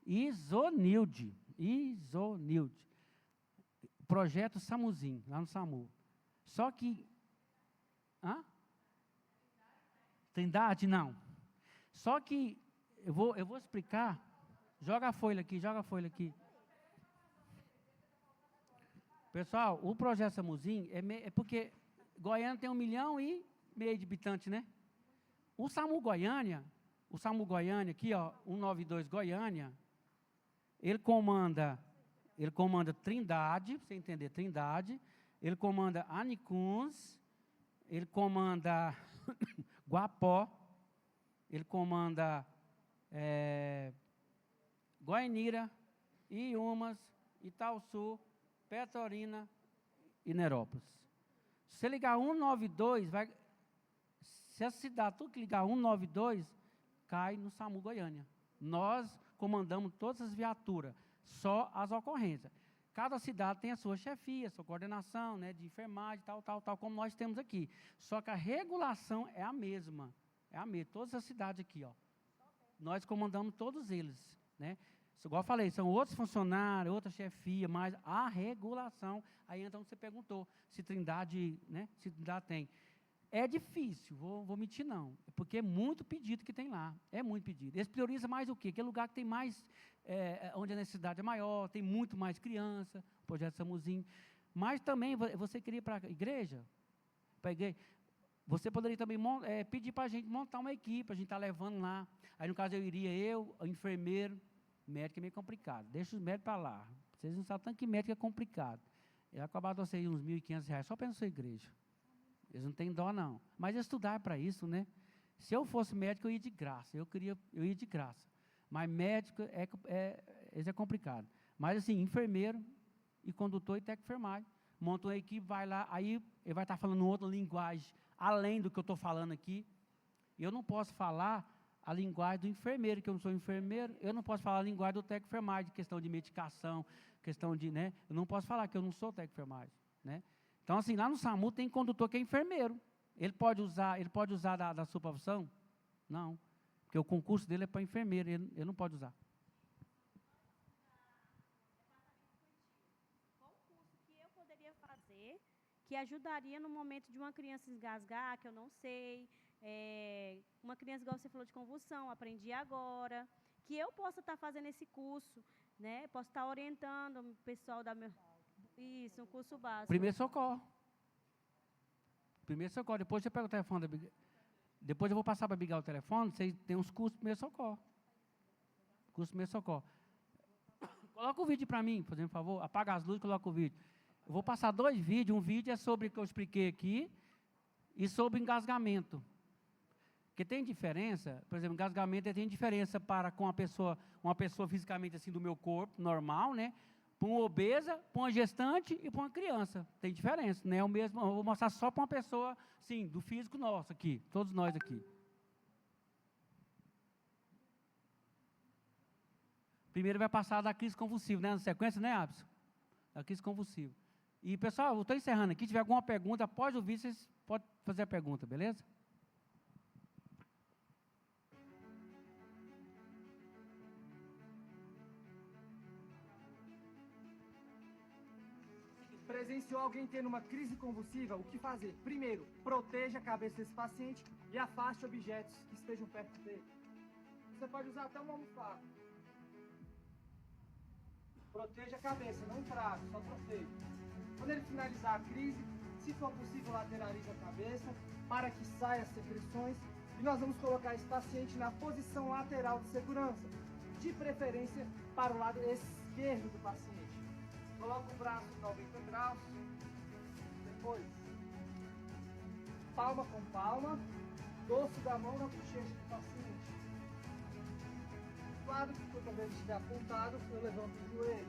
Isonilde. Projeto SAMUzinho, lá no SAMU. Só que, Trindade, não. Só que, eu vou explicar. Joga a folha aqui. Pessoal, o projeto SAMUzinho é porque Goiânia tem 1,5 milhão de habitantes, né? O SAMU Goiânia aqui, ó, 192 Goiânia, ele comanda Trindade, para você entender, Trindade, ele comanda Anicuns, ele comanda Guapó, ele comanda Guainira, Iumas, Itaúsu, Petrolina e Nerópolis. Se você ligar 192, se a cidade tudo que ligar 192, cai no SAMU Goiânia. Nós comandamos todas as viaturas, só as ocorrências. Cada cidade tem a sua chefia, a sua coordenação, né, de enfermagem, tal, como nós temos aqui. Só que a regulação é a mesma. Todas as cidades aqui, ó. Nós comandamos todos eles, né? Igual eu falei, são outros funcionários, outra chefia, mas a regulação, aí então você perguntou se Trindade, né, se Trindade tem. É difícil, vou mentir não, porque é muito pedido que tem lá, é muito pedido. Eles priorizam mais o quê? Aquele lugar que tem mais, onde a necessidade é maior, tem muito mais criança, o projeto Samuzinho, mas também você queria ir para a igreja, você poderia também pedir para a gente montar uma equipe, a gente está levando lá, aí no caso eu, o enfermeiro, médico é meio complicado, deixa os médicos para lá, vocês não sabem tanto que médico é complicado, eu acabava de você uns R$1.500 só para a sua igreja. Eles não têm dó, não. Mas estudar para isso, né? Se eu fosse médico, eu ia de graça. Eu ia de graça. Mas médico, é complicado. Mas, assim, enfermeiro e condutor e técnico de enfermagem. Monta uma equipe, vai lá, aí ele vai estar falando outra linguagem, além do que eu estou falando aqui. Eu não posso falar a linguagem do enfermeiro, que eu não sou enfermeiro. Eu não posso falar a linguagem do técnico de enfermagem, questão de medicação, questão de, né? Eu não posso falar que eu não sou técnico de enfermagem, né? Então, assim, lá no SAMU tem condutor que é enfermeiro. Ele pode usar da sua profissão? Não. Porque o concurso dele é para enfermeiro, ele não pode usar. Qual o curso que eu poderia fazer que ajudaria no momento de uma criança engasgar, que eu não sei, uma criança, igual você falou, de convulsão, aprendi agora, que eu possa estar fazendo esse curso, né? Posso estar orientando o pessoal da minha... Isso, um curso básico. Primeiro socorro. Primeiro socorro. Depois você pega o telefone da... Depois eu vou passar para Abigail o telefone, vocês têm uns cursos de primeiro socorro. Curso de primeiro socorro. Coloca o vídeo para mim, por favor. Apaga as luzes e coloca o vídeo. Eu vou passar 2 vídeos. Um vídeo é sobre o que eu expliquei aqui e sobre engasgamento. Porque tem diferença, por exemplo, engasgamento tem diferença para com uma pessoa fisicamente assim do meu corpo, normal, né? Para uma obesa, para uma gestante e para uma criança. Tem diferença, não é o mesmo. Eu vou mostrar só para uma pessoa, sim, do físico nosso aqui, todos nós aqui. Primeiro vai passar da crise convulsiva, né? Na sequência, né, Abson? Da crise convulsiva. E, pessoal, eu estou encerrando aqui. Se tiver alguma pergunta, após o vídeo, vocês podem fazer a pergunta, beleza? Presenciou alguém tendo uma crise convulsiva, o que fazer? Primeiro, proteja a cabeça desse paciente e afaste objetos que estejam perto dele. Você pode usar até uma almofada. Proteja a cabeça, não trave, só proteja. Quando ele finalizar a crise, se for possível, lateralize a cabeça para que saia as secreções. E nós vamos colocar esse paciente na posição lateral de segurança, de preferência para o lado esquerdo do paciente. Coloca o braço em 90 graus, depois palma com palma, dorso da mão na bochecha do paciente. Claro que quando a vez estiver apontado, eu levanto o joelho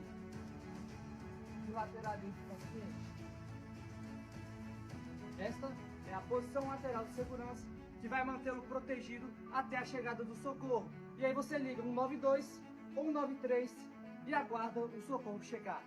e lateralizo o paciente. Esta é a posição lateral de segurança que vai mantê-lo protegido até a chegada do socorro. E aí você liga 192 ou 193 e aguarda o socorro chegar.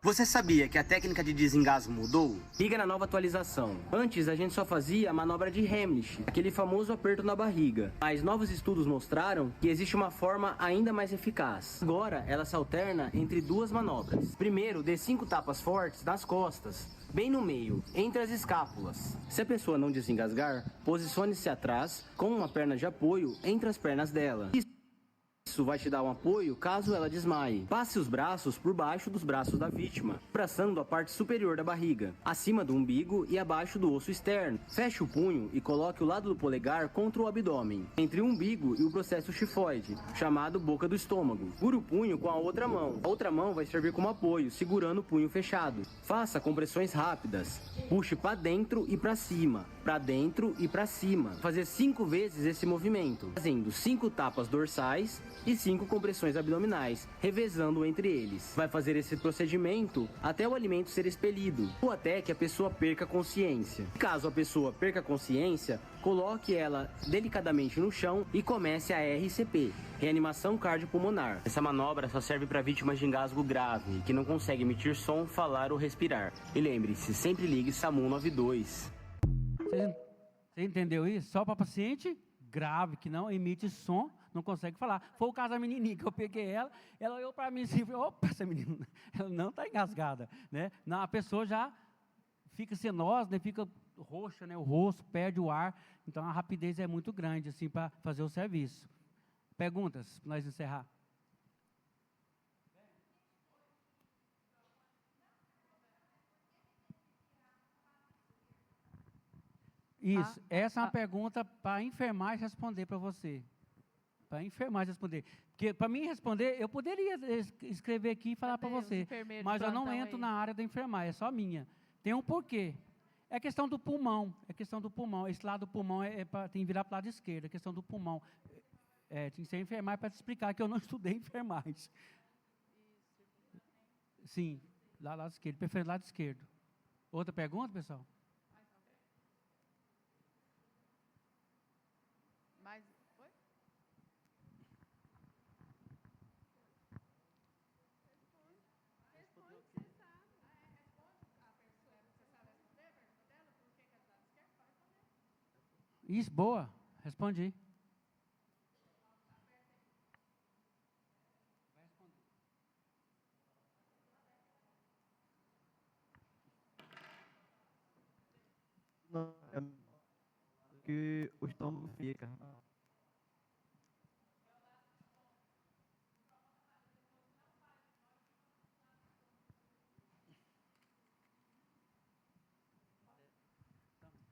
Você sabia que a técnica de desengasgo mudou? Liga na nova atualização. Antes a gente só fazia a manobra de Heimlich, aquele famoso aperto na barriga. Mas novos estudos mostraram que existe uma forma ainda mais eficaz. Agora ela se alterna entre 2 manobras. Primeiro, dê 5 tapas fortes nas costas, bem no meio, entre as escápulas. Se a pessoa não desengasgar, posicione-se atrás com uma perna de apoio entre as pernas dela. Isso vai te dar um apoio caso ela desmaie. Passe os braços por baixo dos braços da vítima, abraçando a parte superior da barriga, acima do umbigo e abaixo do osso externo. Feche o punho e coloque o lado do polegar contra o abdômen, entre o umbigo e o processo tifoide, chamado boca do estômago. Segure o punho com a outra mão. A outra mão vai servir como apoio, segurando o punho fechado. Faça compressões rápidas. Puxe para dentro e para cima, para dentro e para cima. Fazer 5 vezes esse movimento, fazendo 5 tapas dorsais e 5 compressões abdominais, revezando entre eles. Vai fazer esse procedimento até o alimento ser expelido, ou até que a pessoa perca consciência. Caso a pessoa perca consciência, coloque ela delicadamente no chão e comece a RCP, reanimação cardiopulmonar. Essa manobra só serve para vítimas de engasgo grave, que não conseguem emitir som, falar ou respirar. E lembre-se, sempre ligue SAMU 92. Você entendeu isso? Só para paciente grave, que não emite som, não consegue falar. Foi o caso da menininha, que eu peguei ela olhou para mim assim, opa, essa menina, ela não está engasgada, né? Não, a pessoa já fica senosa, né? Fica roxa, né? O rosto, perde o ar, então a rapidez é muito grande, assim, para fazer o serviço. Perguntas, para nós encerrar. Isso, essa é uma pergunta para a enfermagem responder para você. Para a enfermagem responder. Porque para mim responder, eu poderia escrever aqui e falar para você, mas eu não entro na área da enfermagem, é só minha. Tem um porquê. É questão do pulmão, Esse lado do pulmão tem que virar para o lado esquerdo, é questão do pulmão. Tem que ser enfermagem para te explicar que eu não estudei enfermagem. Sim, lado esquerdo, prefiro lado esquerdo. Outra pergunta, pessoal? Isso, boa. Responde aí. Não, é que o estômago fica.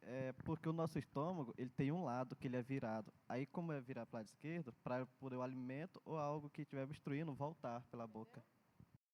É porque o nosso estômago, ele tem um lado que ele é virado. Aí, como é virar para o lado esquerdo, para poder o alimento ou algo que estiver obstruindo voltar pela boca.